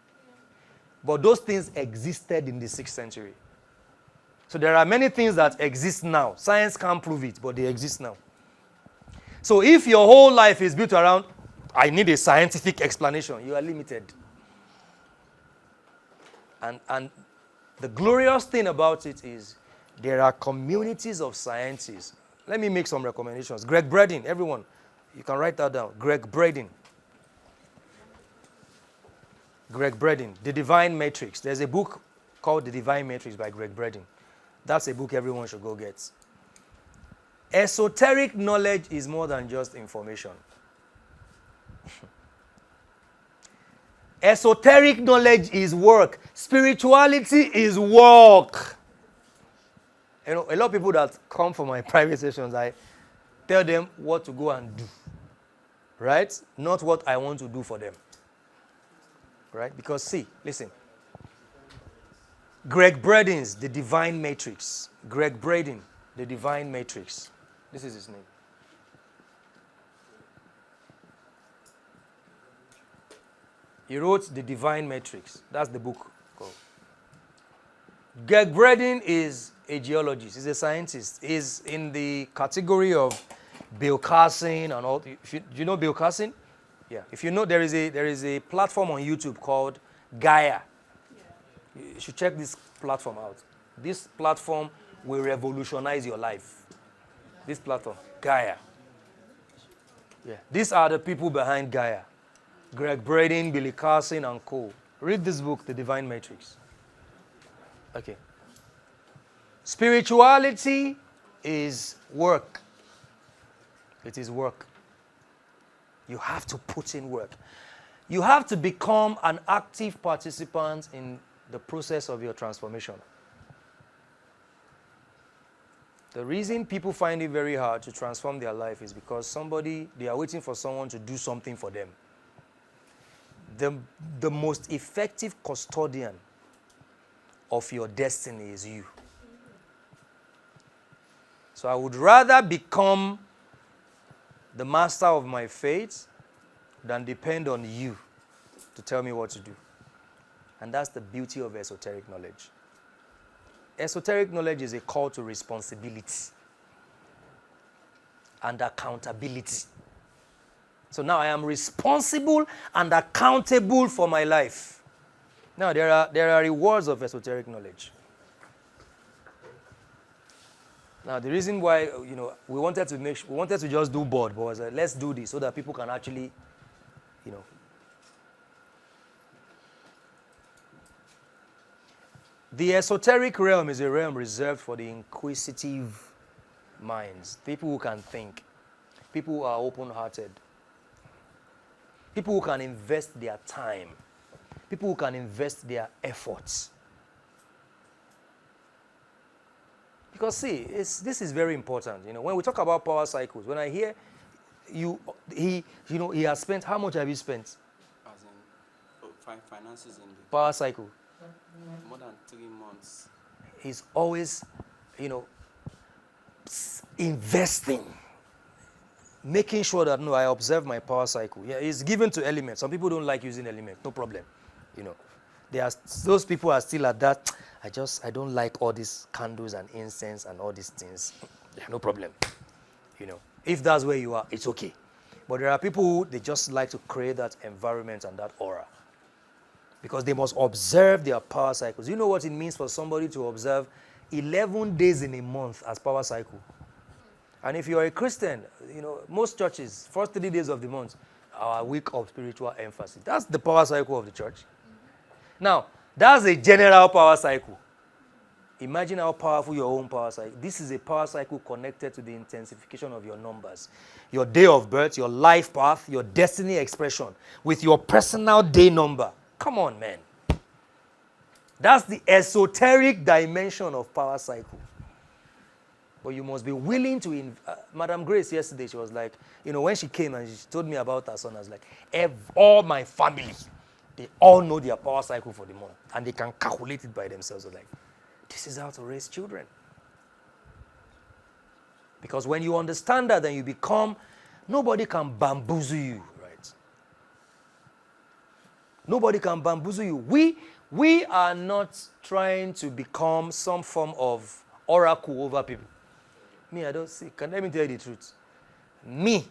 But those things existed in the 6th century. So there are many things that exist now. Science can't prove it, but they exist now. So if your whole life is built around, I need a scientific explanation, you are limited. And the glorious thing about it is there are communities of scientists. Let me make some recommendations. Greg Bredin, everyone, you can write that down. Greg Bredin, The Divine Matrix. There's a book called The Divine Matrix by Greg Bredin. That's a book everyone should go get. Esoteric knowledge is more than just information. Esoteric knowledge is work. Spirituality is work. A lot of people that come for my private sessions, I tell them what to go and do. Right? Not what I want to do for them. Right? Because listen. Greg Bredin's The Divine Matrix. Greg Bredin, The Divine Matrix. This is his name. He wrote The Divine Matrix. That's the book called. Greg Braden is a geologist. He's a scientist. He's in the category of Bill Carson and all. Do you know Bill Carson? Yeah. If you know, there is a platform on YouTube called Gaia. You should check this platform out. This platform will revolutionize your life. This platform, Gaia. Yeah. These are the people behind Gaia. Greg Braden, Billy Carson, and co. Read this book, The Divine Matrix. Okay. Spirituality is work. It is work. You have to put in work. You have to become an active participant in the process of your transformation. The reason people find it very hard to transform their life is because they are waiting for someone to do something for them. The most effective custodian of your destiny is you. So I would rather become the master of my fate than depend on you to tell me what to do. And that's the beauty of esoteric knowledge. Esoteric knowledge is a call to responsibility and accountability. So now I am responsible and accountable for my life. Now there are rewards of esoteric knowledge. Now the reason why we wanted to just do board, but was let's do this so that people can actually, The esoteric realm is a realm reserved for the inquisitive minds, people who can think, people who are open-hearted, people who can invest their time, people who can invest their efforts. Because see, this is very important. When we talk about power cycles, when I hear he has spent, how much have you spent? As in finances in the Power cycle. more than 3 months. He's always, investing, making sure that I observe my power cycle. Yeah, it's given to elements. Some people don't like using elements. No problem. Those people are still at that. I don't like all these candles and incense and all these things. Yeah, no problem. If that's where you are, it's okay. But there are people who they just like to create that environment and that aura. Because they must observe their power cycles. You know what it means for somebody to observe 11 days in a month as power cycle? And if you're a Christian, most churches, first 3 days of the month, are a week of spiritual emphasis. That's the power cycle of the church. Now, that's a general power cycle. Imagine how powerful your own power cycle. This is a power cycle connected to the intensification of your numbers. Your day of birth, your life path, your destiny expression with your personal day number. Come on, man. That's the esoteric dimension of power cycle. But you must be willing to... Madam Grace yesterday, she was like, when she came and she told me about her son, I was like, all my family, they all know their power cycle for the month. And they can calculate it by themselves. I was like, this is how to raise children. Because when you understand that, then you become... Nobody can bamboozle you. Nobody can bamboozle you. We are not trying to become some form of oracle over people. Me, I don't see. Let me tell you the truth. Me,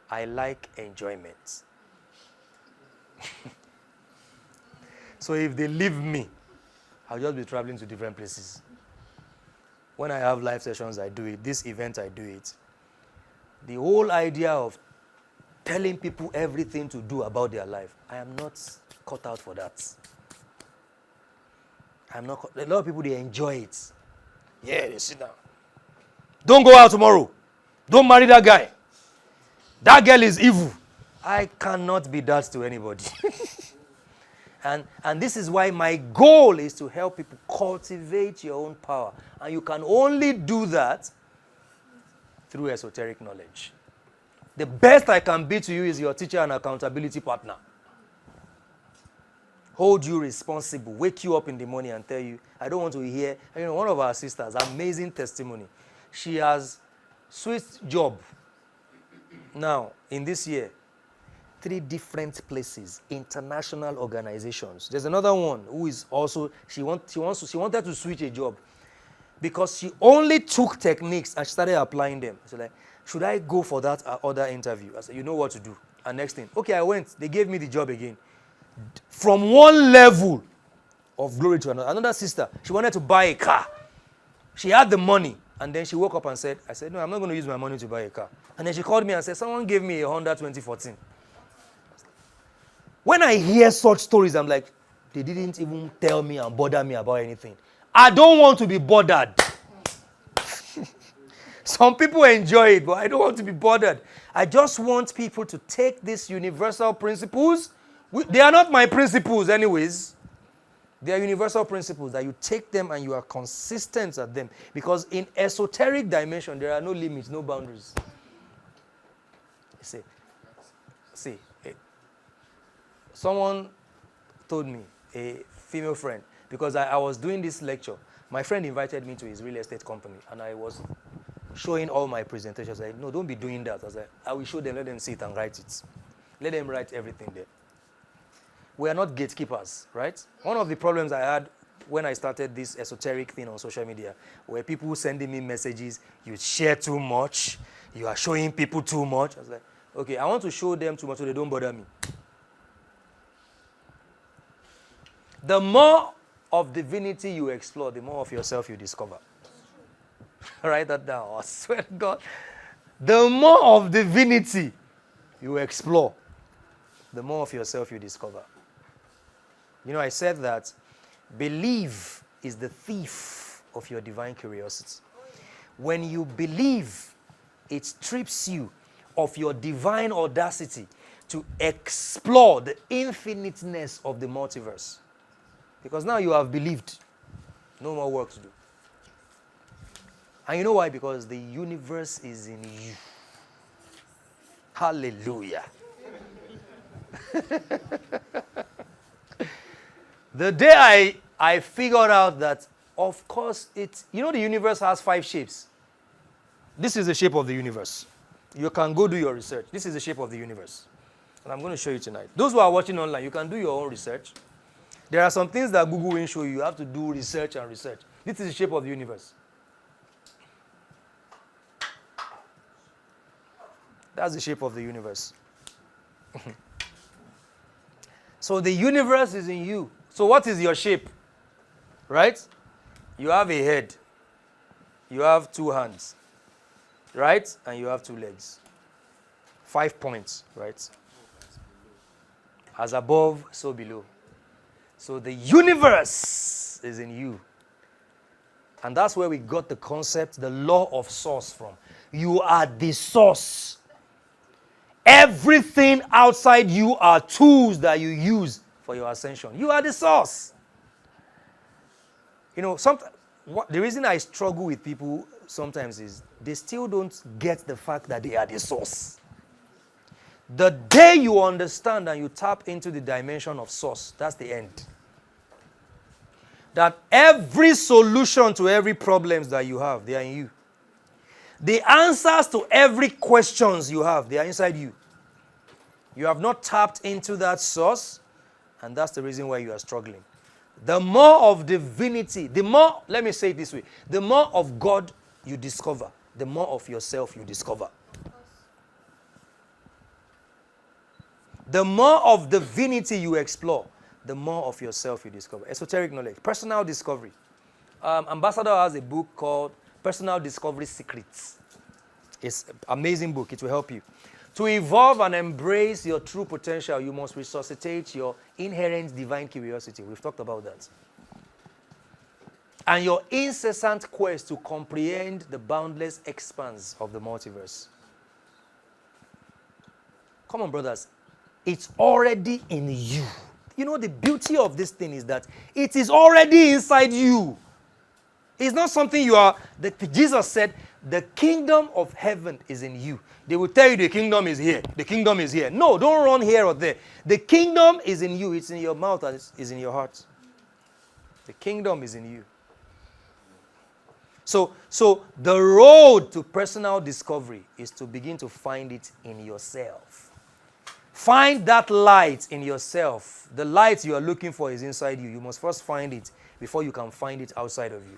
I like enjoyment. So if they leave me, I'll just be traveling to different places. When I have live sessions, I do it. This event, I do it. The whole idea of telling people everything to do about their life, I am not cut out for that. A lot of people, they enjoy it. Yeah, they sit down. Don't go out tomorrow. Don't marry that guy. That girl is evil. I cannot be that to anybody. And this is why my goal is to help people cultivate your own power. And you can only do that through esoteric knowledge. The best I can be to you is your teacher and accountability partner. Hold you responsible, wake you up in the morning and tell you, I don't want to hear. One of our sisters, amazing testimony. She has switched job now in this year. 3 different places, international organizations. There's another one who is also, she wanted to switch a job because she only took techniques and she started applying them. So like, should I go for that other interview? I said, you know what to do. And next thing, okay, I went. They gave me the job again. From one level of glory to another. Another sister, she wanted to buy a car. She had the money. And then she woke up and said, I said, no, I'm not going to use my money to buy a car. And then she called me and said, someone gave me a Honda 2014. When I hear such stories, I'm like, they didn't even tell me and bother me about anything. I don't want to be bothered. Some people enjoy it, but I don't want to be bothered. I just want people to take these universal principles. They are not my principles anyways. They are universal principles that you take them and you are consistent at them. Because in esoteric dimension, there are no limits, no boundaries. See, someone told me, a female friend, because I was doing this lecture. My friend invited me to his real estate company, and I was showing all my presentations. I said, no, don't be doing that. I was like, I will show them, let them see it and write it. Let them write everything there. We are not gatekeepers, right? One of the problems I had when I started this esoteric thing on social media were people sending me messages, you share too much, you are showing people too much. I was like, okay, I want to show them too much so they don't bother me. The more of divinity you explore, the more of yourself you discover. Write that down. I swear to God. The more of divinity you explore, the more of yourself you discover. You know, I said that belief is the thief of your divine curiosity. When you believe, it strips you of your divine audacity to explore the infiniteness of the multiverse. Because now you have believed. No more work to do. And you know why? Because the universe is in you. Hallelujah. The day I figured out that, of course, the universe has 5 shapes. This is the shape of the universe. You can go do your research. This is the shape of the universe. And I'm going to show you tonight. Those who are watching online, you can do your own research. There are some things that Google won't show you. You have to do research and research. This is the shape of the universe. That's the shape of the universe. So the universe is in you. So what is your shape? Right? You have a head. You have 2 hands. Right? And you have 2 legs. 5 points. Right? As above, so below. So the universe is in you. And that's where we got the concept, the law of source from. You are the source. Everything outside you are tools that you use for your ascension. You are the source. You know, the reason I struggle with people sometimes is they still don't get the fact that they are the source. The day you understand and you tap into the dimension of source, that's the end. That every solution to every problem that you have, they are in you. The answers to every questions you have, they are inside you. You have not tapped into that source, and that's the reason why you are struggling. The more of divinity, let me say it this way, the more of God you discover, the more of yourself you discover. The more of divinity you explore, the more of yourself you discover. Esoteric knowledge, personal discovery. Ambassador has a book called Personal Discovery Secrets. It's an amazing book. It will help you. To evolve and embrace your true potential, you must resuscitate your inherent divine curiosity. We've talked about that. And your incessant quest to comprehend the boundless expanse of the multiverse. Come on, brothers. It's already in you. You know, the beauty of this thing is that it is already inside you. It's not something you are... Jesus said, the kingdom of heaven is in you. They will tell you the kingdom is here. The kingdom is here. No, don't run here or there. The kingdom is in you. It's in your mouth and it's in your heart. The kingdom is in you. So the road to personal discovery is to begin to find it in yourself. Find that light in yourself. The light you are looking for is inside you. You must first find it before you can find it outside of you.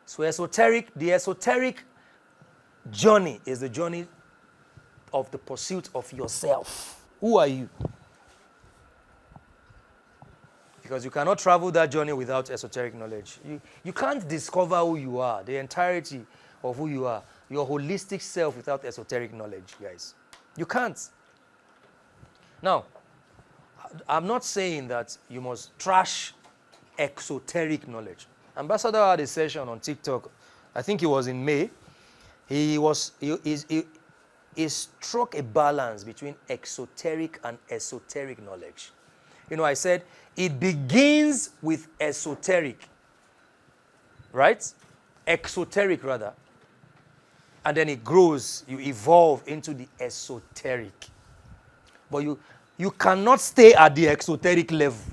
So the esoteric journey is the journey of the pursuit of yourself. Who are you? Because you cannot travel that journey without esoteric knowledge. You can't discover who you are, the entirety of who you are, your holistic self without esoteric knowledge, guys. You can't. Now, I'm not saying that you must trash exoteric knowledge. Ambassador had a session on TikTok, I think it was in May. He struck a balance between exoteric and esoteric knowledge. You know, I said it begins with esoteric, right? Exoteric, rather. And then it grows, you evolve into the esoteric. But you cannot stay at the exoteric level.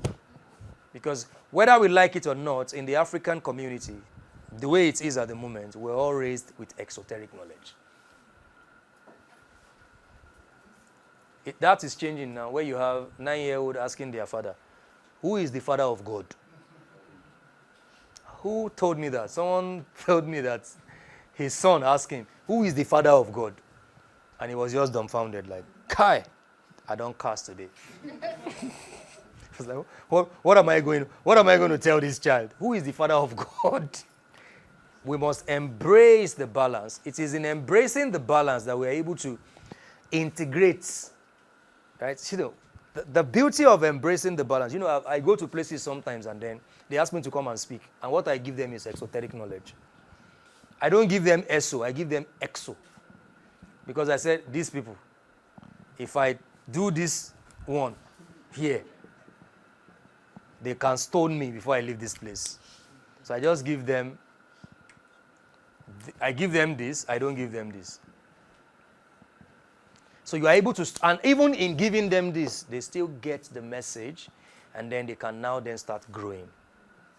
Because whether we like it or not, in the African community, the way it is at the moment, we're all raised with exoteric knowledge. That is changing now, where you have 9-year-old asking their father, who is the father of God? Who told me that? Someone told me that his son asked him, who is the father of God? And he was just dumbfounded, like, Kai, I don't cast today. I was like, what am I going to tell this child? Who is the father of God? We must embrace the balance. It is in embracing the balance that we are able to integrate. Right? You know, the beauty of embracing the balance. You know, I go to places sometimes and then they ask me to come and speak. And what I give them is exoteric knowledge. I don't give them eso, I give them exo. Because I said, these people, if I do this one here, they can stone me before I leave this place. So I just give them, I give them this, I don't give them this. So you are able to, and even in giving them this, they still get the message, and then they can now then start growing.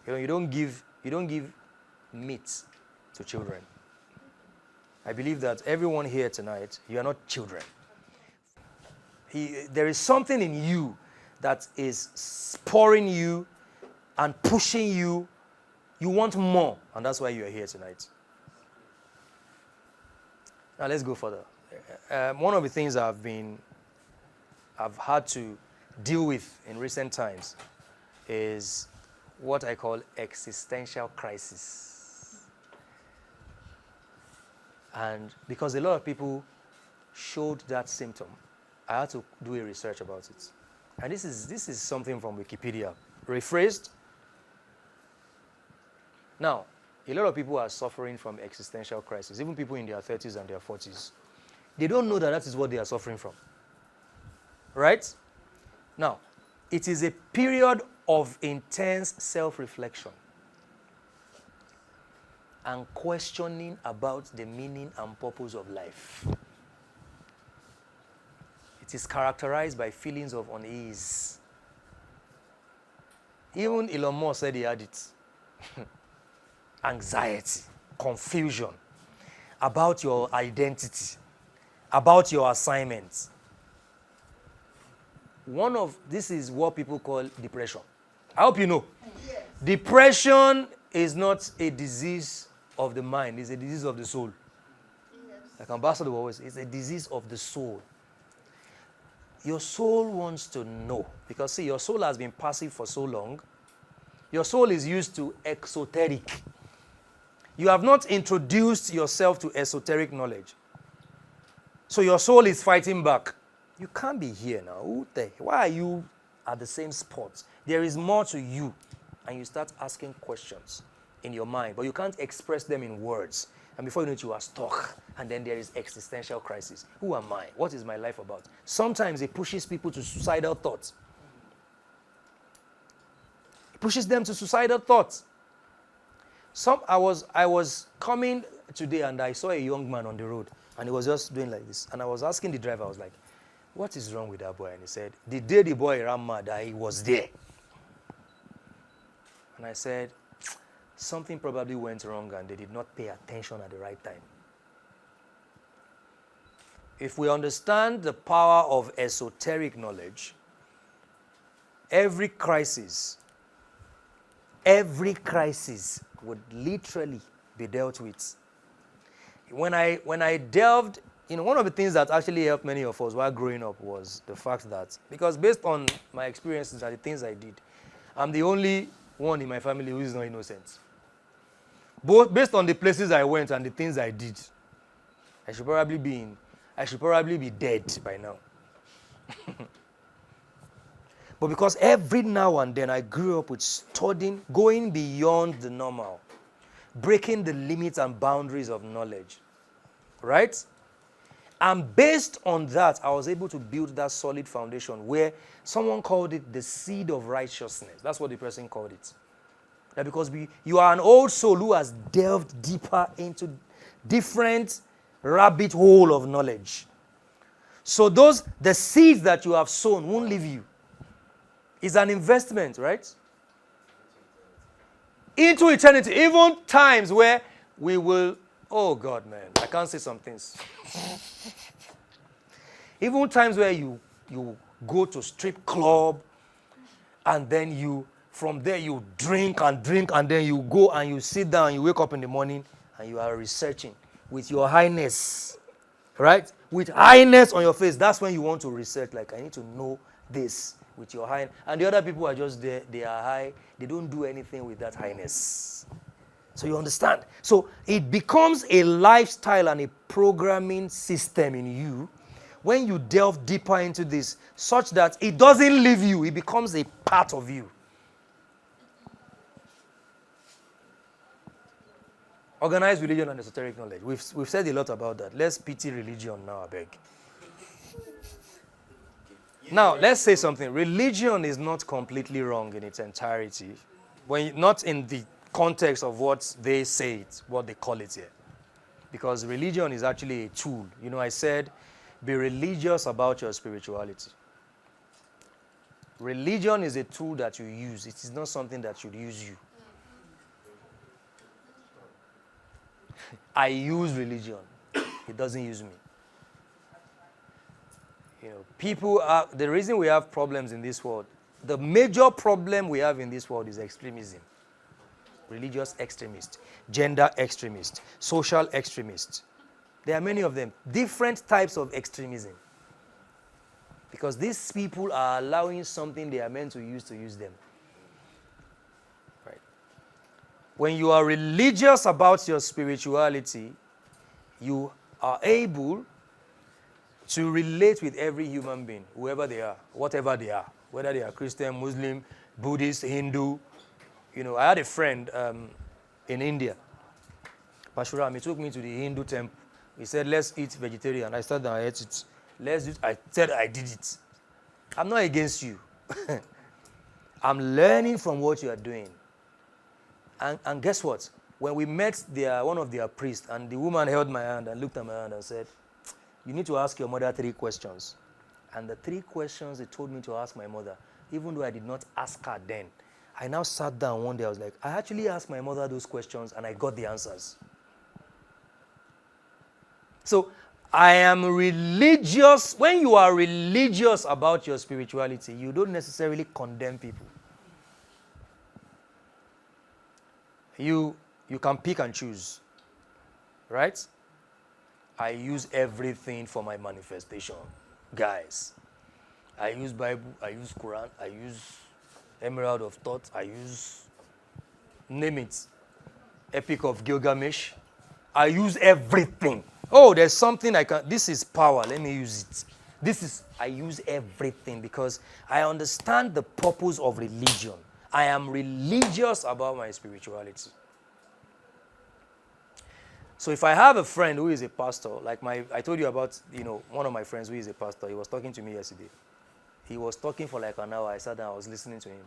You know, you don't give meat to children. I believe that everyone here tonight, you are not children. There is something in you that is spurring you and pushing you. You want more, and that's why you are here tonight. Now let's go further. One of the things I've had to deal with in recent times is what I call existential crisis. And because a lot of people showed that symptom, I had to do a research about it. And this is something from Wikipedia, rephrased. Now, a lot of people are suffering from existential crisis, even people in their 30s and their 40s. They don't know that is what they are suffering from. Right? Now, it is a period of intense self-reflection and questioning about the meaning and purpose of life. It is characterized by feelings of unease. Even Elon Musk said he had it. Anxiety, confusion about your identity, about your assignments. This is what people call depression. I hope you know. Yes. Depression is not a disease of the mind, it's a disease of the soul. Yes. Like Ambassador always, it's a disease of the soul. Your soul wants to know, because see, your soul has been passive for so long. Your soul is used to exoteric. You have not introduced yourself to esoteric knowledge. So your soul is fighting back. You can't be here now. Why are you at the same spot? There is more to you. And you start asking questions in your mind, but you can't express them in words. And before you know it, you are stuck. And then there is existential crisis. Who am I? What is my life about? Sometimes it pushes people to suicidal thoughts. It pushes them to suicidal thoughts. I was coming today and I saw a young man on the road and he was just doing like this. And I was asking the driver, I was like, what is wrong with that boy? And he said, the day the boy ran mad, he was there. And I said, something probably went wrong and they did not pay attention at the right time. if we understand the power of esoteric knowledge, every crisis would literally be dealt with. When I delved, one of the things that actually helped many of us while growing up was the fact that, because based on my experiences and the things I did, I'm the only one in my family who is not innocent. Both based on the places I went and the things I did, I should probably be dead by now. But because every now and then I grew up with studying, going beyond the normal, breaking the limits and boundaries of knowledge, right? And based on that, I was able to build that solid foundation where someone called it the seed of righteousness. That's what the person called it. That because you are an old soul who has delved deeper into different rabbit hole of knowledge. So the seeds that you have sown won't leave you. It's an investment, right? Into eternity. Even times where we will, oh God, man, I can't say some things. Even times where you go to strip club and then from there you drink, and then you go and you sit down, you wake up in the morning and you are researching with your highness, right? With highness on your face. That's when you want to research, like, I need to know this with your highness. And the other people are just there, they are high, they don't do anything with that highness. So you understand? So it becomes a lifestyle and a programming system in you when you delve deeper into this, such that it doesn't leave you, it becomes a part of you. Organized religion and esoteric knowledge. We've said a lot about that. Let's pity religion now, I beg. Now, let's say something. Religion is not completely wrong in its entirety. Not in the context of what they say it, what they call it here. Because religion is actually a tool. I said, be religious about your spirituality. Religion is a tool that you use. It is not something that should use you. I use religion. It doesn't use me. The reason we have problems in this world, the major problem we have in this world is extremism. Religious extremists, gender extremists, social extremists. There are many of them, different types of extremism. Because these people are allowing something they are meant to use them. Right? When you are religious about your spirituality, you are able to relate with every human being, whoever they are, whatever they are, whether they are Christian, Muslim, Buddhist, Hindu. I had a friend in India, Pashuram. He took me to the Hindu temple. He said, let's eat vegetarian. I sat down, I ate it. I said I did it. I'm not against you. I'm learning from what you are doing. And guess what? When we met one of their priests, and the woman held my hand and looked at my hand and said, you need to ask your mother 3 questions. And the 3 questions they told me to ask my mother, even though I did not ask her then, I now sat down one day, I was like, I actually asked my mother those questions and I got the answers. So I am religious. When you are religious about your spirituality, you don't necessarily condemn people. You can pick and choose, right? I use everything for my manifestation. Guys, I use Bible, I use Quran, I use Emerald of Thought, I use, name it, Epic of Gilgamesh. I use everything. Oh, there's something this is power, let me use it. I use everything because I understand the purpose of religion. I am religious about my spirituality. So if I have a friend who is a pastor, like I told you about, one of my friends who is a pastor, he was talking to me yesterday. He was talking for like an hour. I sat down, I was listening to him.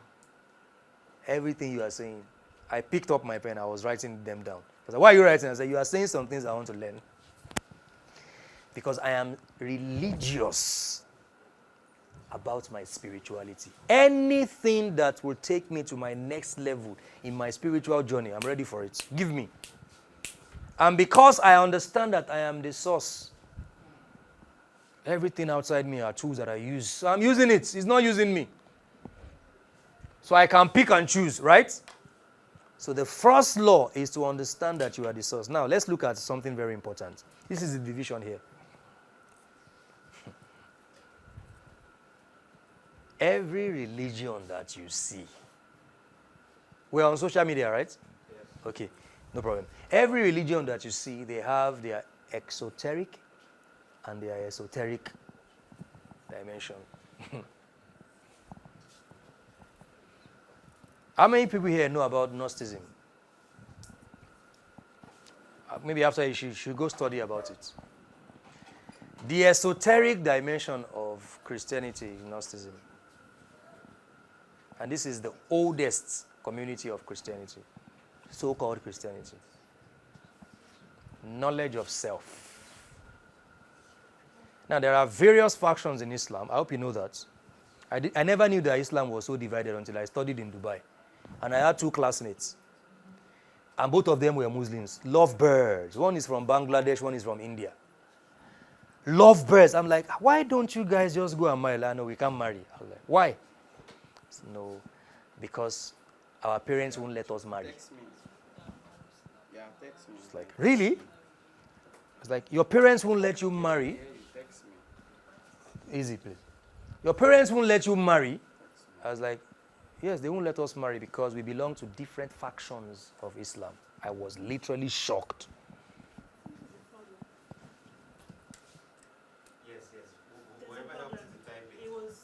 Everything you are saying, I picked up my pen, I was writing them down. I said, why are you writing? I said, you are saying some things I want to learn. Because I am religious about my spirituality. Anything that will take me to my next level in my spiritual journey, I'm ready for it. Give me. And because I understand that I am the source, Everything outside me are tools that I use. So I'm using it. It's not using me. So I can pick and choose, right? So the first law is to understand that you are the source. Now, let's look at something very important. This is the division here. Every religion that you see, we're on social media, right? Yes. Okay, no problem. Every religion that you see, they have their exoteric and their esoteric dimension. How many people here know about Gnosticism? Maybe after you should go study about it. The esoteric dimension of Christianity is Gnosticism. And this is the oldest community of Christianity, so-called Christianity. Knowledge of self. Now, there are various factions in Islam. I hope you know that. I never knew that Islam was so divided until I studied in Dubai. And I had 2 classmates. And both of them were Muslims. Lovebirds. One is from Bangladesh, one is from India. Lovebirds. I'm like, why don't you guys just go and marry? No, we can't marry. I'm like, why? No, because our parents won't let us marry. Text me. Yeah, text me. It's like, really? It's like, your parents won't let you marry? Yeah, you text me. Easy, please. Your parents won't let you marry? I was like, yes, they won't let us marry because we belong to different factions of Islam. I was literally shocked. Yes. Whoever helped you to type it. It was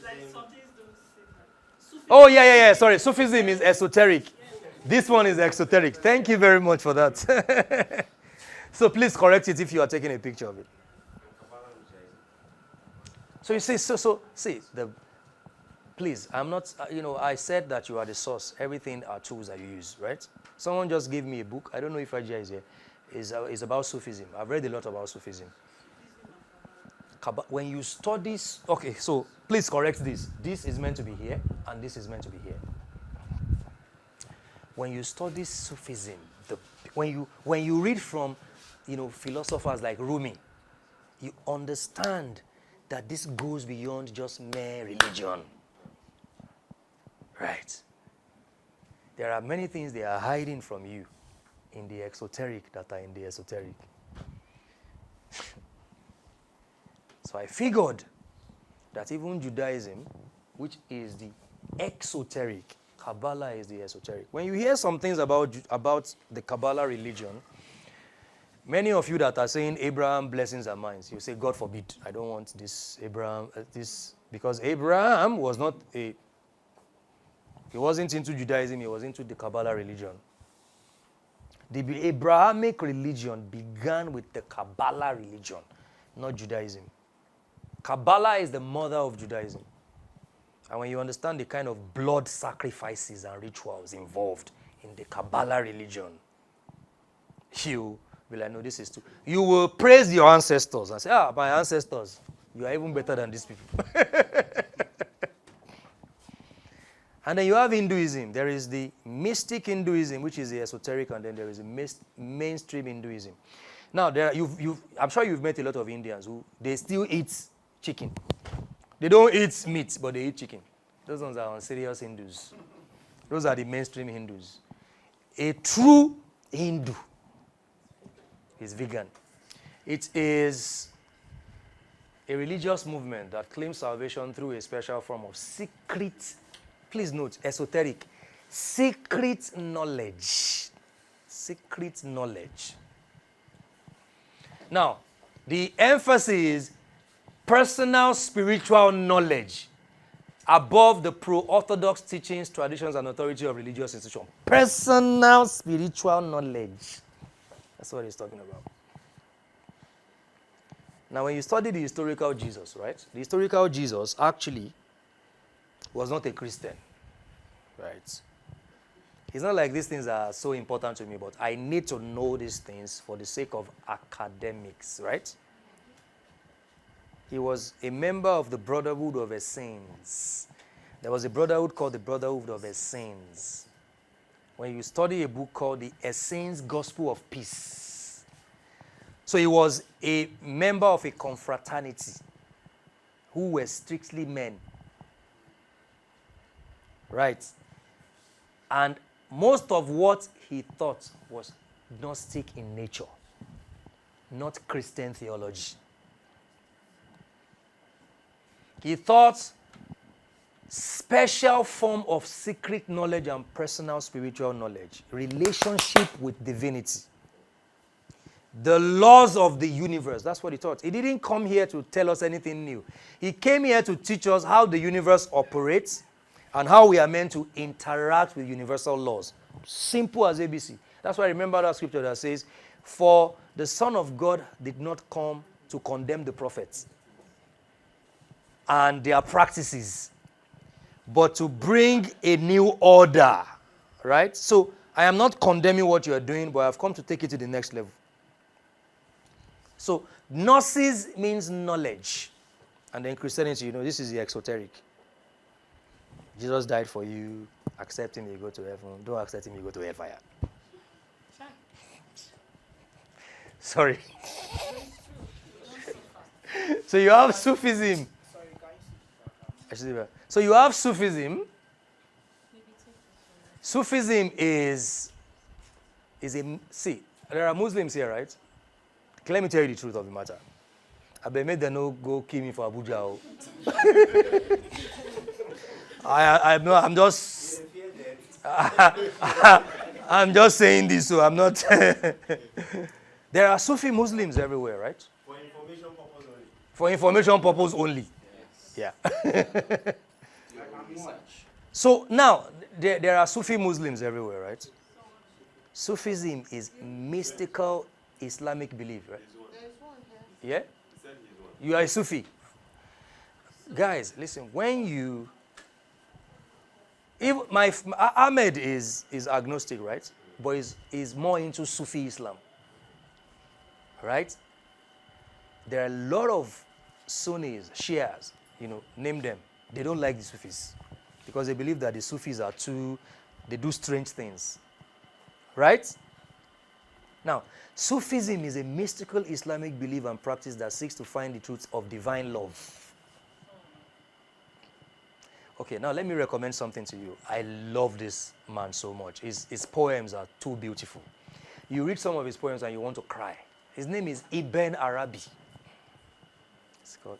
like Sufism. some things don't seem right. Oh, yeah. Sorry, Sufism is esoteric. This one is exoteric. Thank you very much for that. So please correct it if you are taking a picture of it. So you see, please, I'm not, I said that you are the source. Everything are tools that you use, right? Someone just gave me a book. I don't know if Ajay is here. It's about Sufism. I've read a lot about Sufism. When you study, okay, so please correct this. This is meant to be here, and this is meant to be here. When you study Sufism, when you read from, philosophers like Rumi, you understand that this goes beyond just mere religion. Right? There are many things they are hiding from you in the exoteric that are in the esoteric. So I figured that even Judaism, which is the exoteric, Kabbalah is the esoteric. When you hear some things about the Kabbalah religion, many of you that are saying Abraham blessings are mine, you say, God forbid, I don't want this Abraham, because Abraham was not he wasn't into Judaism, he was into the Kabbalah religion. The Abrahamic religion began with the Kabbalah religion, not Judaism. Kabbalah is the mother of Judaism. And when you understand the kind of blood sacrifices and rituals involved in the Kabbalah religion, you will like, no, this is true. You will praise your ancestors and say, my ancestors, you are even better than these people. And then you have Hinduism. There is the mystic Hinduism, which is the esoteric, and then there is the mainstream Hinduism. Now, I'm sure you've met a lot of Indians who they still eat chicken. They don't eat meat, but they eat chicken. Those ones are serious Hindus. Those are the mainstream Hindus. A true Hindu is vegan. It is a religious movement that claims salvation through a special form of secret, please note, esoteric, secret knowledge. Secret knowledge. Now, the emphasis is personal spiritual knowledge above the pro-orthodox teachings, traditions, and authority of religious institutions. Personal spiritual knowledge. That's what he's talking about. Now, when you study the historical Jesus, right? The historical Jesus actually was not a Christian, right? It's not like these things are so important to me, but I need to know these things for the sake of academics, right? He was a member of the Brotherhood of Essenes. There was a brotherhood called the Brotherhood of Essenes. When you study a book called the Essenes Gospel of Peace, So he was a member of a confraternity who were strictly men. Right? And most of what he thought was Gnostic in nature, not Christian theology. He thought special form of secret knowledge and personal spiritual knowledge, relationship with divinity, the laws of the universe. That's what he taught. He didn't come here to tell us anything new. He came here to teach us how the universe operates and how we are meant to interact with universal laws. Simple as ABC. That's why I remember that scripture that says, for the Son of God did not come to condemn the prophets and their practices, but to bring a new order. Right? So I am not condemning what you are doing, but I've come to take it to the next level. So gnosis means knowledge. And then Christianity, this is the exoteric. Jesus died for you. Accept him, you go to heaven. Don't accept him, you go to hellfire. Sorry. So you have Sufism. So you have Sufism. Sufism is see, there are Muslims here, right? Let me tell you the truth of the matter. I bet made them no go kill me for Abuja. I'm just I'm just saying this, so I'm not. There are Sufi Muslims everywhere, right? For information purpose only. For information purpose only. Yes. Yeah. Research. So now, there are Sufi Muslims everywhere, right? Sufism is mystical Islamic belief, right? Yeah? You are a Sufi. Guys, listen, when you... Ahmed is agnostic, right? But is more into Sufi Islam. Right? There are a lot of Sunnis, Shias, name them. They don't like the Sufis because they believe that the Sufis are they do strange things. Right? Now, Sufism is a mystical Islamic belief and practice that seeks to find the truth of divine love. Okay, now let me recommend something to you. I love this man so much. His poems are too beautiful. You read some of his poems and you want to cry. His name is Ibn Arabi.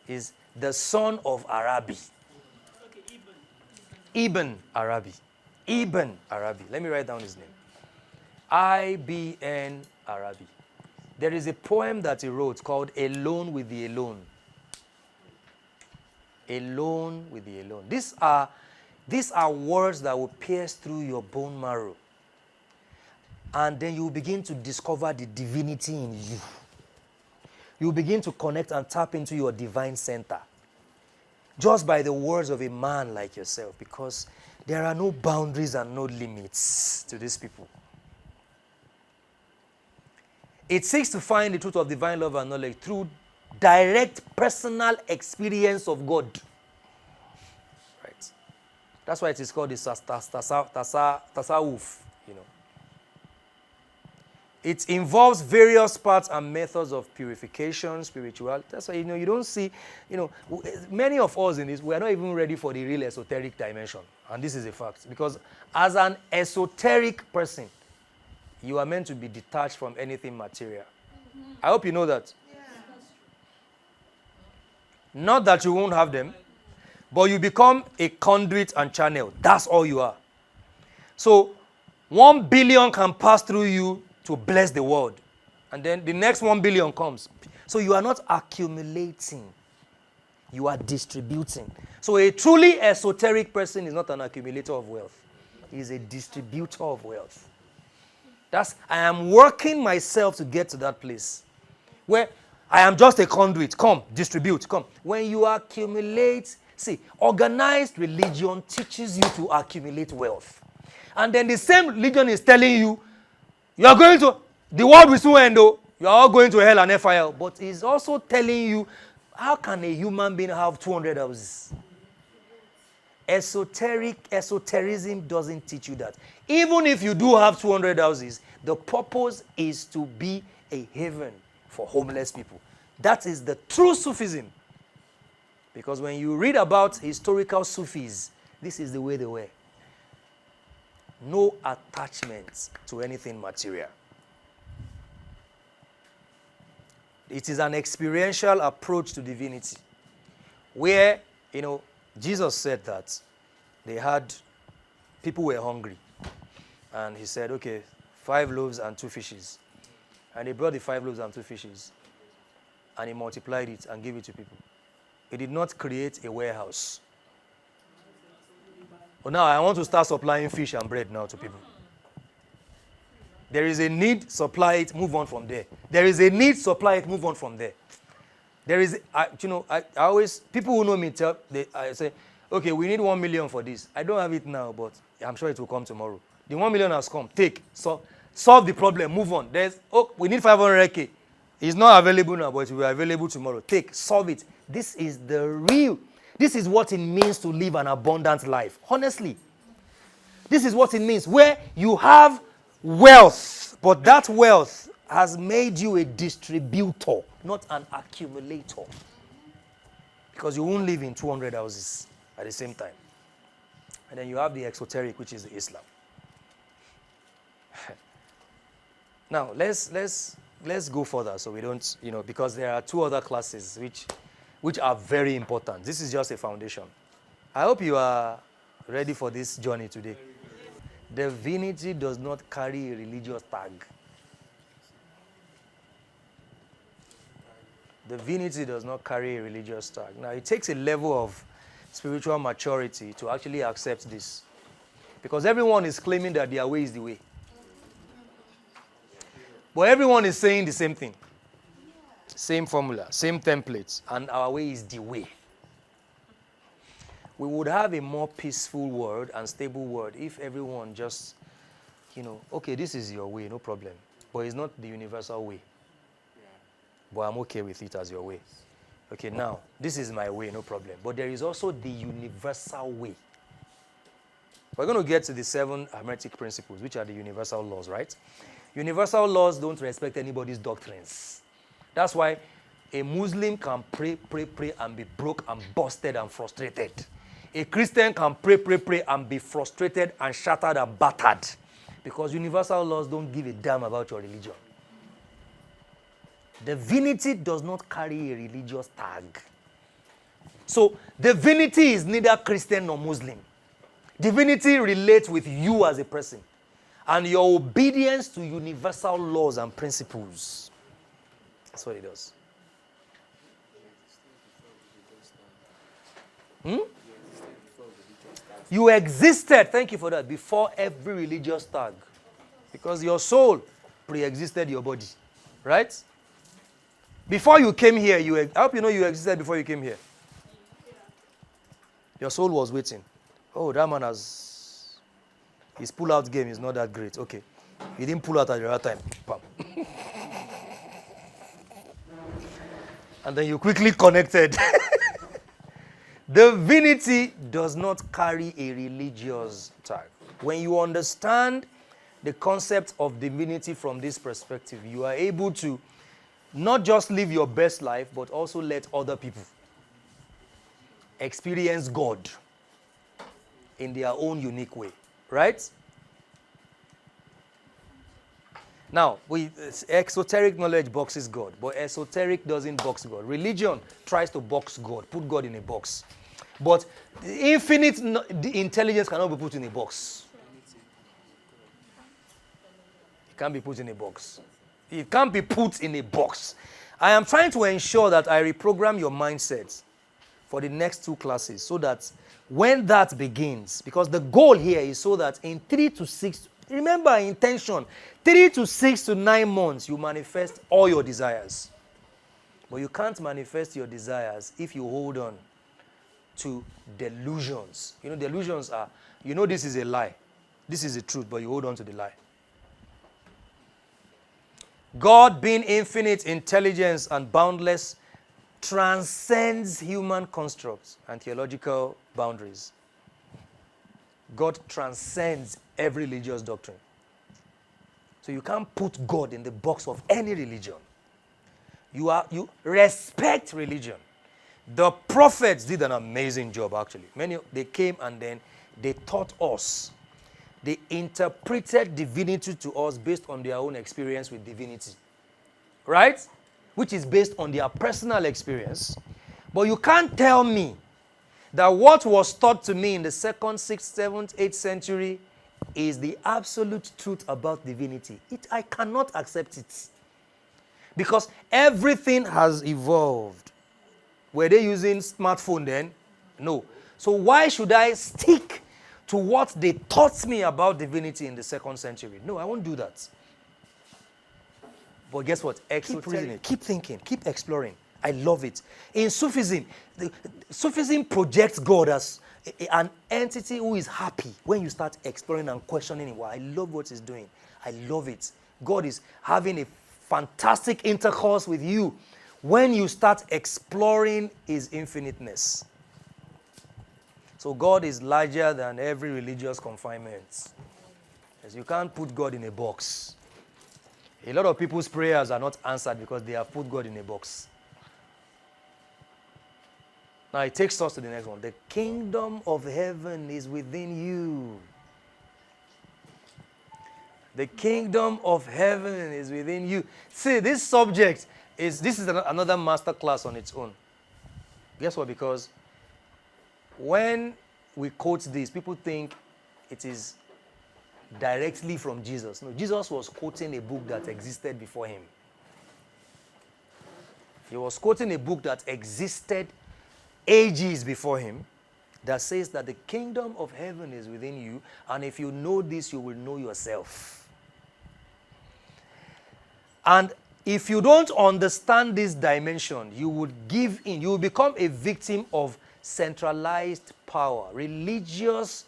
He's the son of Arabi. Okay, Ibn Arabi. Ibn Arabi. Let me write down his name. I-B-N Arabi. There is a poem that he wrote called Alone with the Alone. Alone with the Alone. These are words that will pierce through your bone marrow. And then you will begin to discover the divinity in you. You will begin to connect and tap into your divine center. Just by the words of a man like yourself, because there are no boundaries and no limits to these people. It seeks to find the truth of divine love and knowledge through direct personal experience of God. Right? That's why it is called the tasawwuf, It involves various parts and methods of purification, spirituality. That's why, you don't see, many of us in this, we are not even ready for the real esoteric dimension. And this is a fact. Because as an esoteric person, you are meant to be detached from anything material. I hope you know that. Yeah. Not that you won't have them, but you become a conduit and channel. That's all you are. So 1 billion can pass through you to bless the world. And then the next 1 billion comes. So you are not accumulating. You are distributing. So a truly esoteric person is not an accumulator of wealth. He is a distributor of wealth. I am working myself to get to that place where I am just a conduit. Come, distribute, come. When you accumulate, organized religion teaches you to accumulate wealth. And then the same religion is telling you, you are going to, the world will soon end, though. You are all going to hell and fire. But it's also telling you, how can a human being have 200 houses? Esotericism doesn't teach you that. Even if you do have 200 houses, the purpose is to be a haven for homeless people. That is the true Sufism. Because when you read about historical Sufis, this is the way they were. No attachment to anything material. It is an experiential approach to divinity, where, Jesus said that people were hungry. And he said, okay, 5 loaves and 2 fishes. And he brought the 5 loaves and 2 fishes. And he multiplied it and gave it to people. He did not create a warehouse. But now I want to start supplying fish and bread now to people. There is a need, supply it, move on from there. There is a need, supply it, move on from there. There is, I always, people who know me I say, okay, we need 1 million for this. I don't have it now, but I'm sure it will come tomorrow. The 1 million has come. Take, solve the problem, move on. We need 500K. It's not available now, but it will be available tomorrow. Take, solve it. This is this is what it means to live an abundant life. Honestly. This is what it means, where you have wealth, but that wealth has made you a distributor, not an accumulator. Because you won't live in 200 houses at the same time. And then you have the exoteric, which is Islam. Now, let's go further so we don't, because there are 2 other classes which are very important. This is just a foundation. I hope you are ready for this journey today. Divinity does not carry a religious tag. Divinity does not carry a religious tag. Now, it takes a level of spiritual maturity to actually accept this. Because everyone is claiming that their way is the way. But everyone is saying the same thing. Same formula, same templates, and our way is the way. We would have a more peaceful world and stable world if everyone just, okay, this is your way, no problem. But it's not the universal way. But I'm okay with it as your way. Okay, now, this is my way, no problem. But there is also the universal way. We're going to get to the 7 hermetic principles, which are the universal laws, right? Universal laws don't respect anybody's doctrines. That's why a Muslim can pray, and be broke and busted and frustrated. A Christian can pray, and be frustrated and shattered and battered. Because universal laws don't give a damn about your religion. Divinity does not carry a religious tag. So, divinity is neither Christian nor Muslim. Divinity relates with you as a person and your obedience to universal laws and principles. That's what it does. You existed, thank you for that, before every religious tag. Because your soul pre-existed your body. Right? Before you came here, I hope you know you existed before you came here. Your soul was waiting. Oh, that man his pull-out game is not that great. Okay. He didn't pull out at the right time. Bam. And then you quickly connected. Divinity does not carry a religious tag. When you understand the concept of divinity from this perspective, you are able to not just live your best life, but also let other people experience God in their own unique way. Right? Now, exoteric knowledge boxes God, but esoteric doesn't box God. Religion tries to box God, put God in a box. But the intelligence cannot be put in a box. It can't be put in a box. It can't be put in a box. I am trying to ensure that I reprogram your mindset for the next 2 classes so that when that begins, because the goal here is so that in 3 to 6, remember intention, 3 to 6 to 9 months, you manifest all your desires. But you can't manifest your desires if you hold on to delusions. Delusions are, this is a lie. This is the truth, but you hold on to the lie. God, being infinite intelligence and boundless, transcends human constructs and theological boundaries. God transcends every religious doctrine. So you can't put God in the box of any religion. You respect religion. The prophets did an amazing job, actually. They came and then they taught us. They interpreted divinity to us based on their own experience with divinity. Right? Which is based on their personal experience. But you can't tell me that what was taught to me in the 2nd, 6th, 7th, 8th century is the absolute truth about divinity. I cannot accept it. Because everything has evolved. Were they using smartphone then? No. So why should I stick to what they taught me about divinity in the 2nd century? No, I won't do that. But guess what? Keep reasoning, keep thinking, keep exploring. I love it. In Sufism, Sufism projects God as an entity who is happy when you start exploring and questioning him. Wow, I love what he's doing. I love it. God is having a fantastic intercourse with you when you start exploring his infiniteness. So God is larger than every religious confinement. Yes, you can't put God in a box. A lot of people's prayers are not answered because they have put God in a box. Now it takes us to the next one. The kingdom of heaven is within you. The kingdom of heaven is within you. See, this subject is another master class on its own. Guess what? Because when we quote this, people think it is directly from Jesus. No, Jesus was quoting a book that existed before him. He was quoting a book that existed ages before him that says that the kingdom of heaven is within you, and if you know this, you will know yourself. And if you don't understand this dimension, you would give in. You will become a victim of centralized power. Religious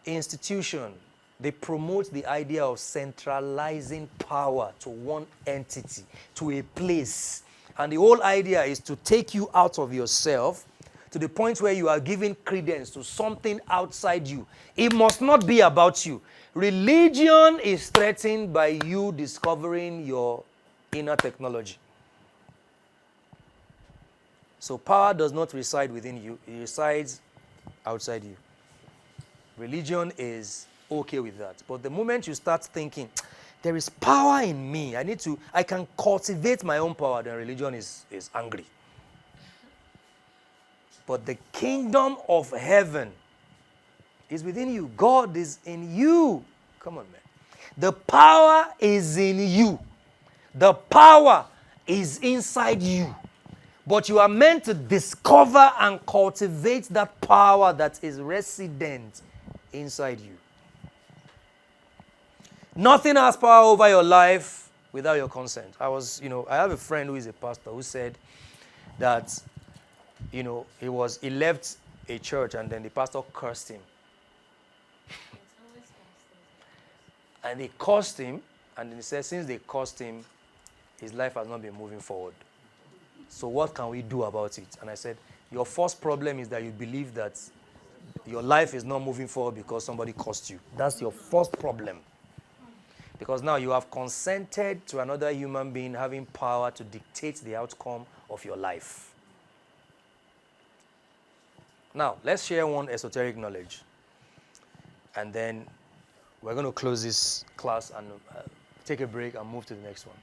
institution, they promote the idea of centralizing power to one entity, to a place. And the whole idea is to take you out of yourself to the point where you are giving credence to something outside you. It must not be about you. Religion is threatened by you discovering your inner technology. So power does not reside within you. It resides outside you. Religion is okay with that. But the moment you start thinking, there is power in me, I can cultivate my own power, then religion is angry. But the kingdom of heaven is within you. God is in you. Come on, man. The power is in you. The power is inside you. But you are meant to discover and cultivate that power that is resident inside you. Nothing has power over your life without your consent. I have a friend who is a pastor who said that, he left a church and then the pastor cursed him. And they cursed him, and then he said, since they cursed him, his life has not been moving forward. So what can we do about it? And I said, your first problem is that you believe that your life is not moving forward because somebody cursed you. That's your first problem. Because now you have consented to another human being having power to dictate the outcome of your life. Now, let's share one esoteric knowledge. And then we're going to close this class and take a break and move to the next one.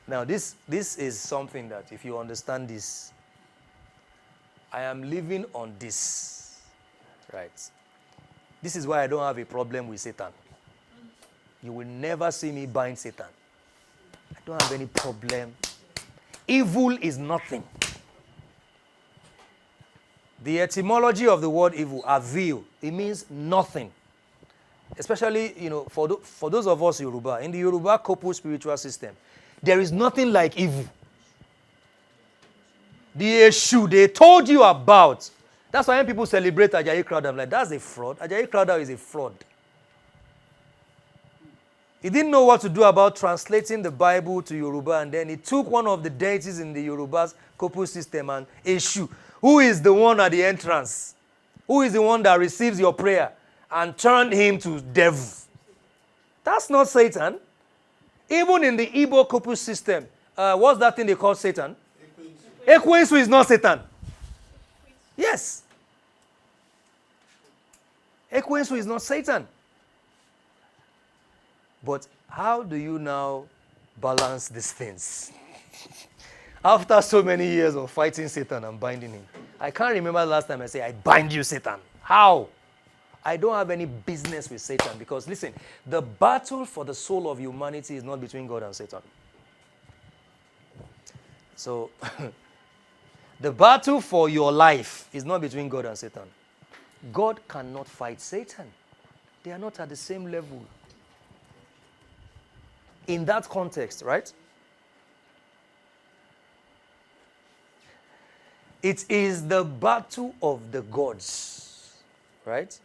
Now, this is something that if you understand this, I am living on this, right? This is why I don't have a problem with Satan. You will never see me bind Satan. I don't have any problem. Evil is nothing. The etymology of the word evil, avil, it means nothing. Especially, for those of us Yoruba, in the Yoruba couple spiritual system, there is nothing like evil. The issue they told you about. That's why when people celebrate Ajayi Crowder, I'm like, that's a fraud. Ajayi Crowder is a fraud. He didn't know what to do about translating the Bible to Yoruba, and then he took one of the deities in the Yoruba's couple system and Eshu, who is the one at the entrance, who is the one that receives your prayer, and turned him to devil. That's not Satan. Even in the Igbo Kupu system, what's that thing they call Satan? Ekwensu is not Satan. Yes. Ekwensu is not Satan. But how do you now balance these things? After so many years of fighting Satan and binding him. I can't remember the last time I said, I bind you, Satan. How? I don't have any business with Satan because, listen, the battle for the soul of humanity is not between God and Satan. So, the battle for your life is not between God and Satan. God cannot fight Satan. They are not at the same level. In that context, right? It is the battle of the gods, right?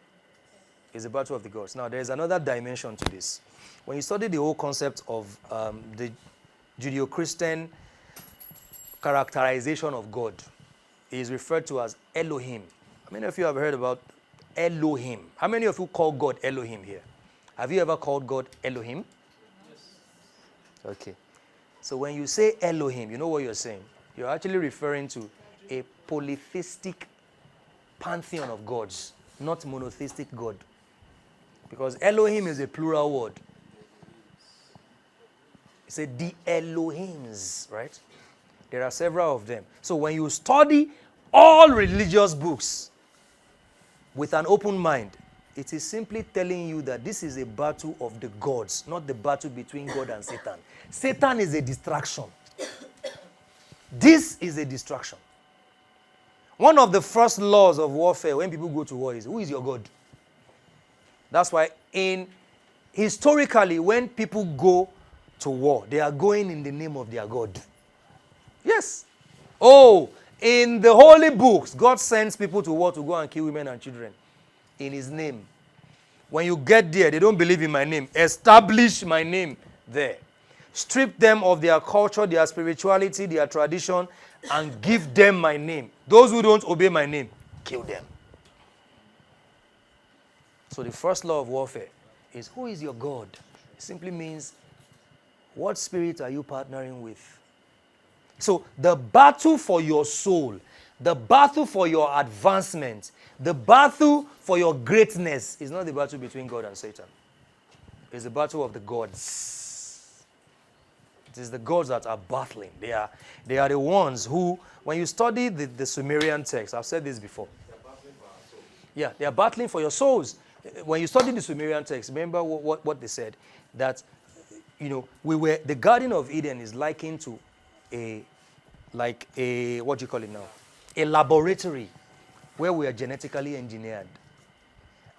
It's the battle of the gods. Now, there's another dimension to this. When you study the whole concept of the Judeo-Christian characterization of God, it is referred to as Elohim. How many of you have heard about Elohim? How many of you call God Elohim here? Have you ever called God Elohim? Yes. Okay. So when you say Elohim, you know what you're saying? You're actually referring to a polytheistic pantheon of gods, not monotheistic God. Because Elohim is a plural word. It's a the Elohims, right? There are several of them. So when you study all religious books with an open mind, it is simply telling you that this is a battle of the gods, not the battle between God and Satan. Satan is a distraction. This is a distraction. One of the first laws of warfare when people go to war is, who is your God? That's why historically, when people go to war, they are going in the name of their God. Yes. Oh, in the holy books, God sends people to war to go and kill women and children in his name. When you get there, they don't believe in my name. Establish my name there. Strip them of their culture, their spirituality, their tradition, and give them my name. Those who don't obey my name, kill them. So the first law of warfare is, who is your God? It simply means, what spirit are you partnering with? So the battle for your soul, the battle for your advancement, the battle for your greatness is not the battle between God and Satan. It's the battle of the gods. It is the gods that are battling. They are the ones who, when you study the Sumerian text, I've said this before. They're battling for our soul. Yeah, they are battling for your souls. When you study the Sumerian text, remember what they said? That, the Garden of Eden is likened to a what do you call it now? A laboratory where we are genetically engineered.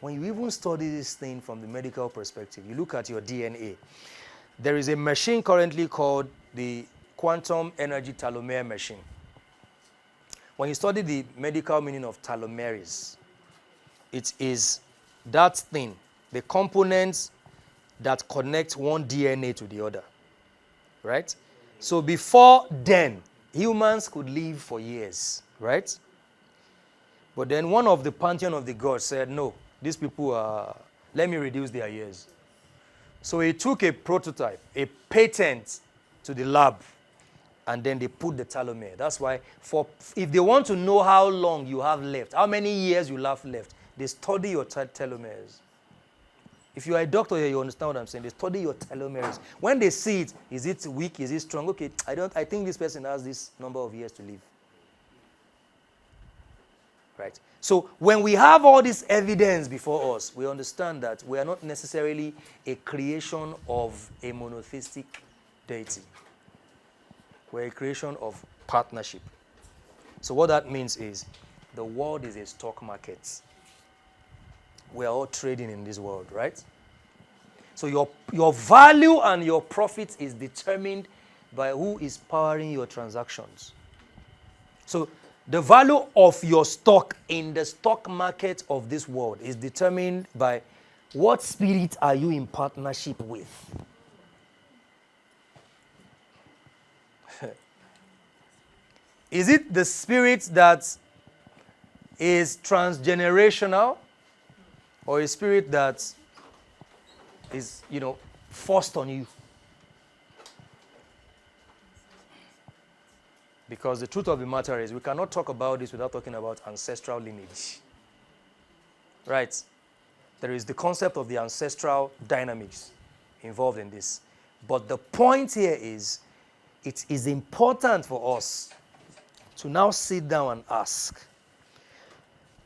When you even study this thing from the medical perspective, you look at your DNA. There is a machine currently called the quantum energy telomere machine. When you study the medical meaning of telomeres, it is that thing, the components that connect one DNA to the other, right? So before then, humans could live for years, right? But then one of the pantheon of the gods said, no, these people let me reduce their years. So he took a prototype, a patent to the lab, and then they put the telomere. That's why if they want to know how long you have left, how many years you have left, they study your telomeres. If you are a doctor here, you understand what I'm saying. They study your telomeres. When they see it, is it weak? Is it strong? Okay, I think this person has this number of years to live. Right? So when we have all this evidence before us, we understand that we are not necessarily a creation of a monotheistic deity. We're a creation of partnership. So what that means is the world is a stock market. We are all trading in this world, right? So your value and your profit is determined by who is powering your transactions. So the value of your stock in the stock market of this world is determined by what spirit are you in partnership with. Is it the spirit that is transgenerational, or a spirit that is, forced on you? Because the truth of the matter is, we cannot talk about this without talking about ancestral lineage. Right? There is the concept of the ancestral dynamics involved in this. But the point here is, it is important for us to now sit down and ask,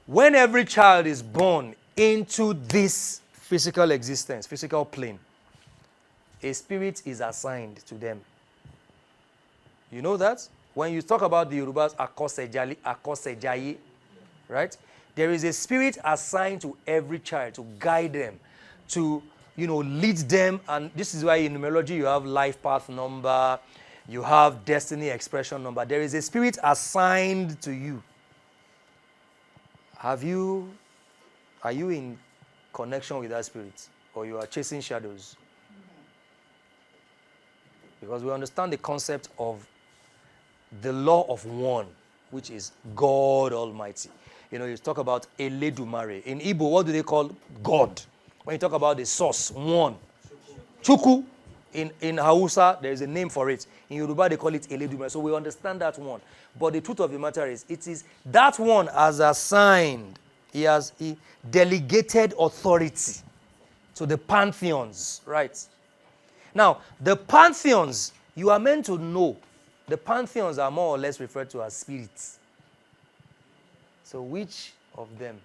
when every child is born into this physical existence, physical plane, a spirit is assigned to them. You know that? When you talk about the Yorubas, akosejayi, right? There is a spirit assigned to every child to guide them, to, lead them. And this is why in numerology you have life path number, you have destiny expression number. There is a spirit assigned to you. Are you in connection with that spirit? Or you are chasing shadows? Because we understand the concept of the law of one, which is God Almighty. You talk about Eledumare. In Igbo, what do they call God? When you talk about the source, one. Chuku. In Hausa, there is a name for it. In Yoruba, they call it Eledumare. So we understand that one. But the truth of the matter is, it is that one as assigned. He delegated authority to the pantheons, right? Now, the pantheons, you are meant to know, the pantheons are more or less referred to as spirits. So which of them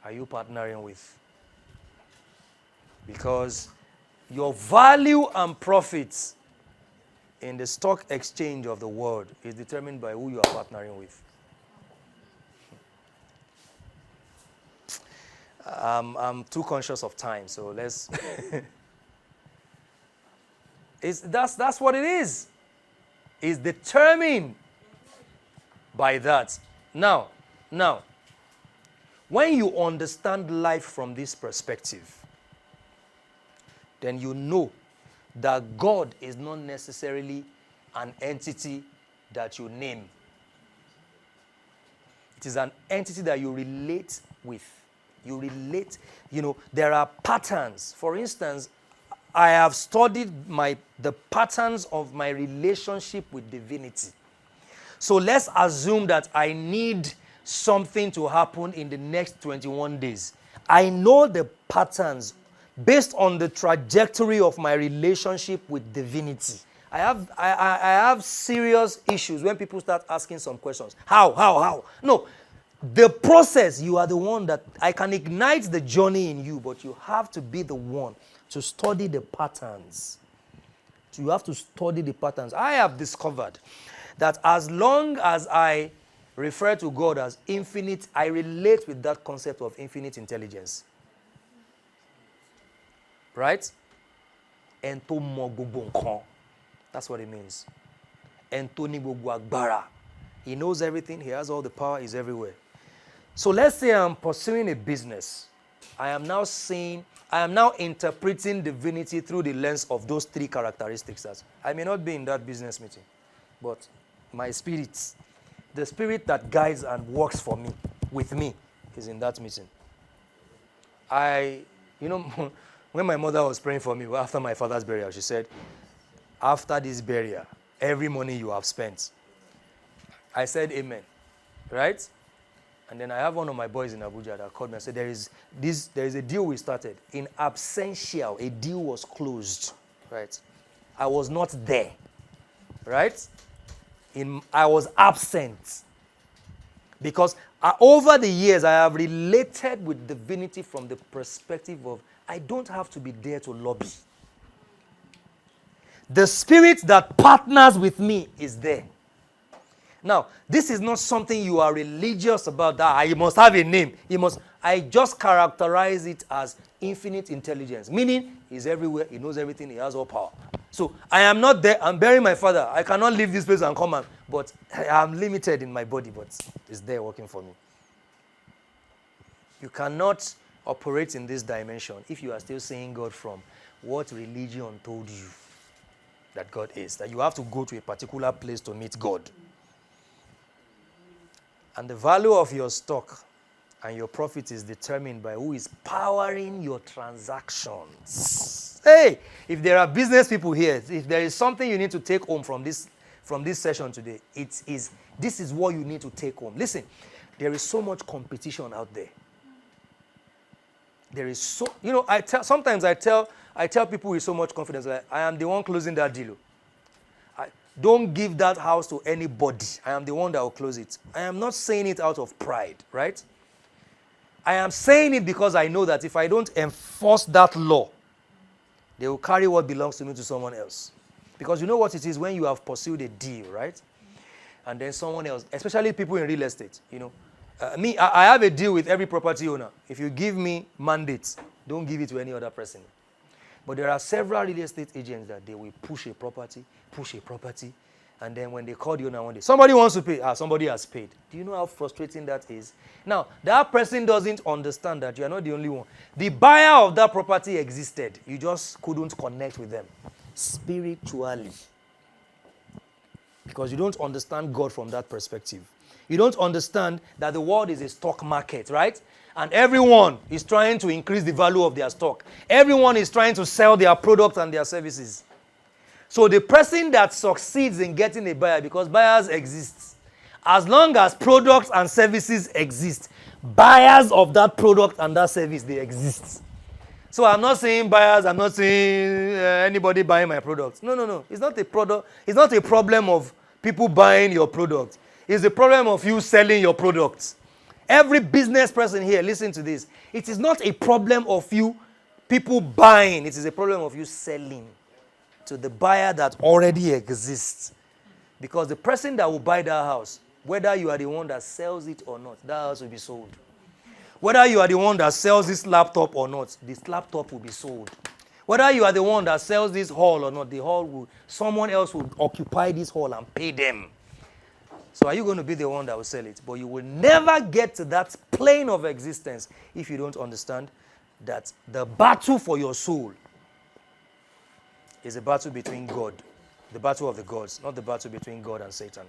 are you partnering with? Because your value and profits in the stock exchange of the world is determined by who you are partnering with. I'm too conscious of time, so let's... that's what it is. It's determined by that. Now, when you understand life from this perspective, then you know that God is not necessarily an entity that you name. It is an entity that you relate with. You relate, there are patterns. For instance, I have studied the patterns of my relationship with divinity. So let's assume that I need something to happen in the next 21 days. I know the patterns based on the trajectory of my relationship with divinity. I have serious issues when people start asking some questions. How? No. The process, you are the one that I can ignite the journey in you, but you have to be the one to study the patterns. So you have to study the patterns. I have discovered that as long as I refer to God as infinite, I relate with that concept of infinite intelligence. Right? That's what it means. He knows everything. He has all the power. He's everywhere. So let's say I'm pursuing a business. I am now interpreting divinity through the lens of those three characteristics. I may not be in that business meeting, but my spirit, the spirit that guides and works for me, with me, is in that meeting. When my mother was praying for me after my father's burial, she said, after this burial, every money you have spent. I said, amen. Right? And then I have one of my boys in Abuja that called me and said, there is a deal we started. In absentia, a deal was closed. Right? I was not there. Right? I was absent. Because over the years, I have related with divinity from the perspective of, I don't have to be there to lobby. The spirit that partners with me is there. Now, this is not something you are religious about, that you must have a name. I just characterize it as infinite intelligence, meaning he's everywhere, he knows everything, he has all power. So I am not there, I'm burying my father. I cannot leave this place and come but I'm limited in my body, but it's there working for me. You cannot operate in this dimension if you are still seeing God from what religion told you that God is, that you have to go to a particular place to meet God. And the value of your stock and your profit is determined by who is powering your transactions. Hey, if there are business people here, if there is something you need to take home from this from this session today, this is what you need to take home. Listen, there is so much competition out there. There is so, sometimes I tell people with so much confidence, like, I am the one closing that deal. Don't give that house to anybody. I am the one that will close it. I am not saying it out of pride, right? I am saying it because I know that if I don't enforce that law, they will carry what belongs to me to someone else. Because you know what it is when you have pursued a deal, right? And then someone else, especially people in real estate, I have a deal with every property owner. If you give me mandates, don't give it to any other person. But there are several real estate agents that they will push a property, and then when they call the owner one day, somebody wants to pay. Somebody has paid. Do you know how frustrating that is? Now, that person doesn't understand that you are not the only one. The buyer of that property existed. You just couldn't connect with them spiritually. Because you don't understand God from that perspective. You don't understand that the world is a stock market, right? And everyone is trying to increase the value of their stock. Everyone is trying to sell their products and their services. So the person that succeeds in getting a buyer, because buyers exist, as long as products and services exist, buyers of that product and that service, they exist. So I'm not saying buyers, I'm not saying anybody buying my products. No. It's not a product. It's not a problem of people buying your product. It's a problem of you selling your products. Every business person here, listen to this. It is not a problem of you people buying. It is a problem of you selling to the buyer that already exists. Because the person that will buy that house, whether you are the one that sells it or not, that house will be sold. Whether you are the one that sells this laptop or not, this laptop will be sold. Whether you are the one that sells this hall or not, someone else will occupy this hall and pay them. So are you going to be the one that will sell it? But you will never get to that plane of existence if you don't understand that the battle for your soul is a battle between God, the battle of the gods, not the battle between God and Satan.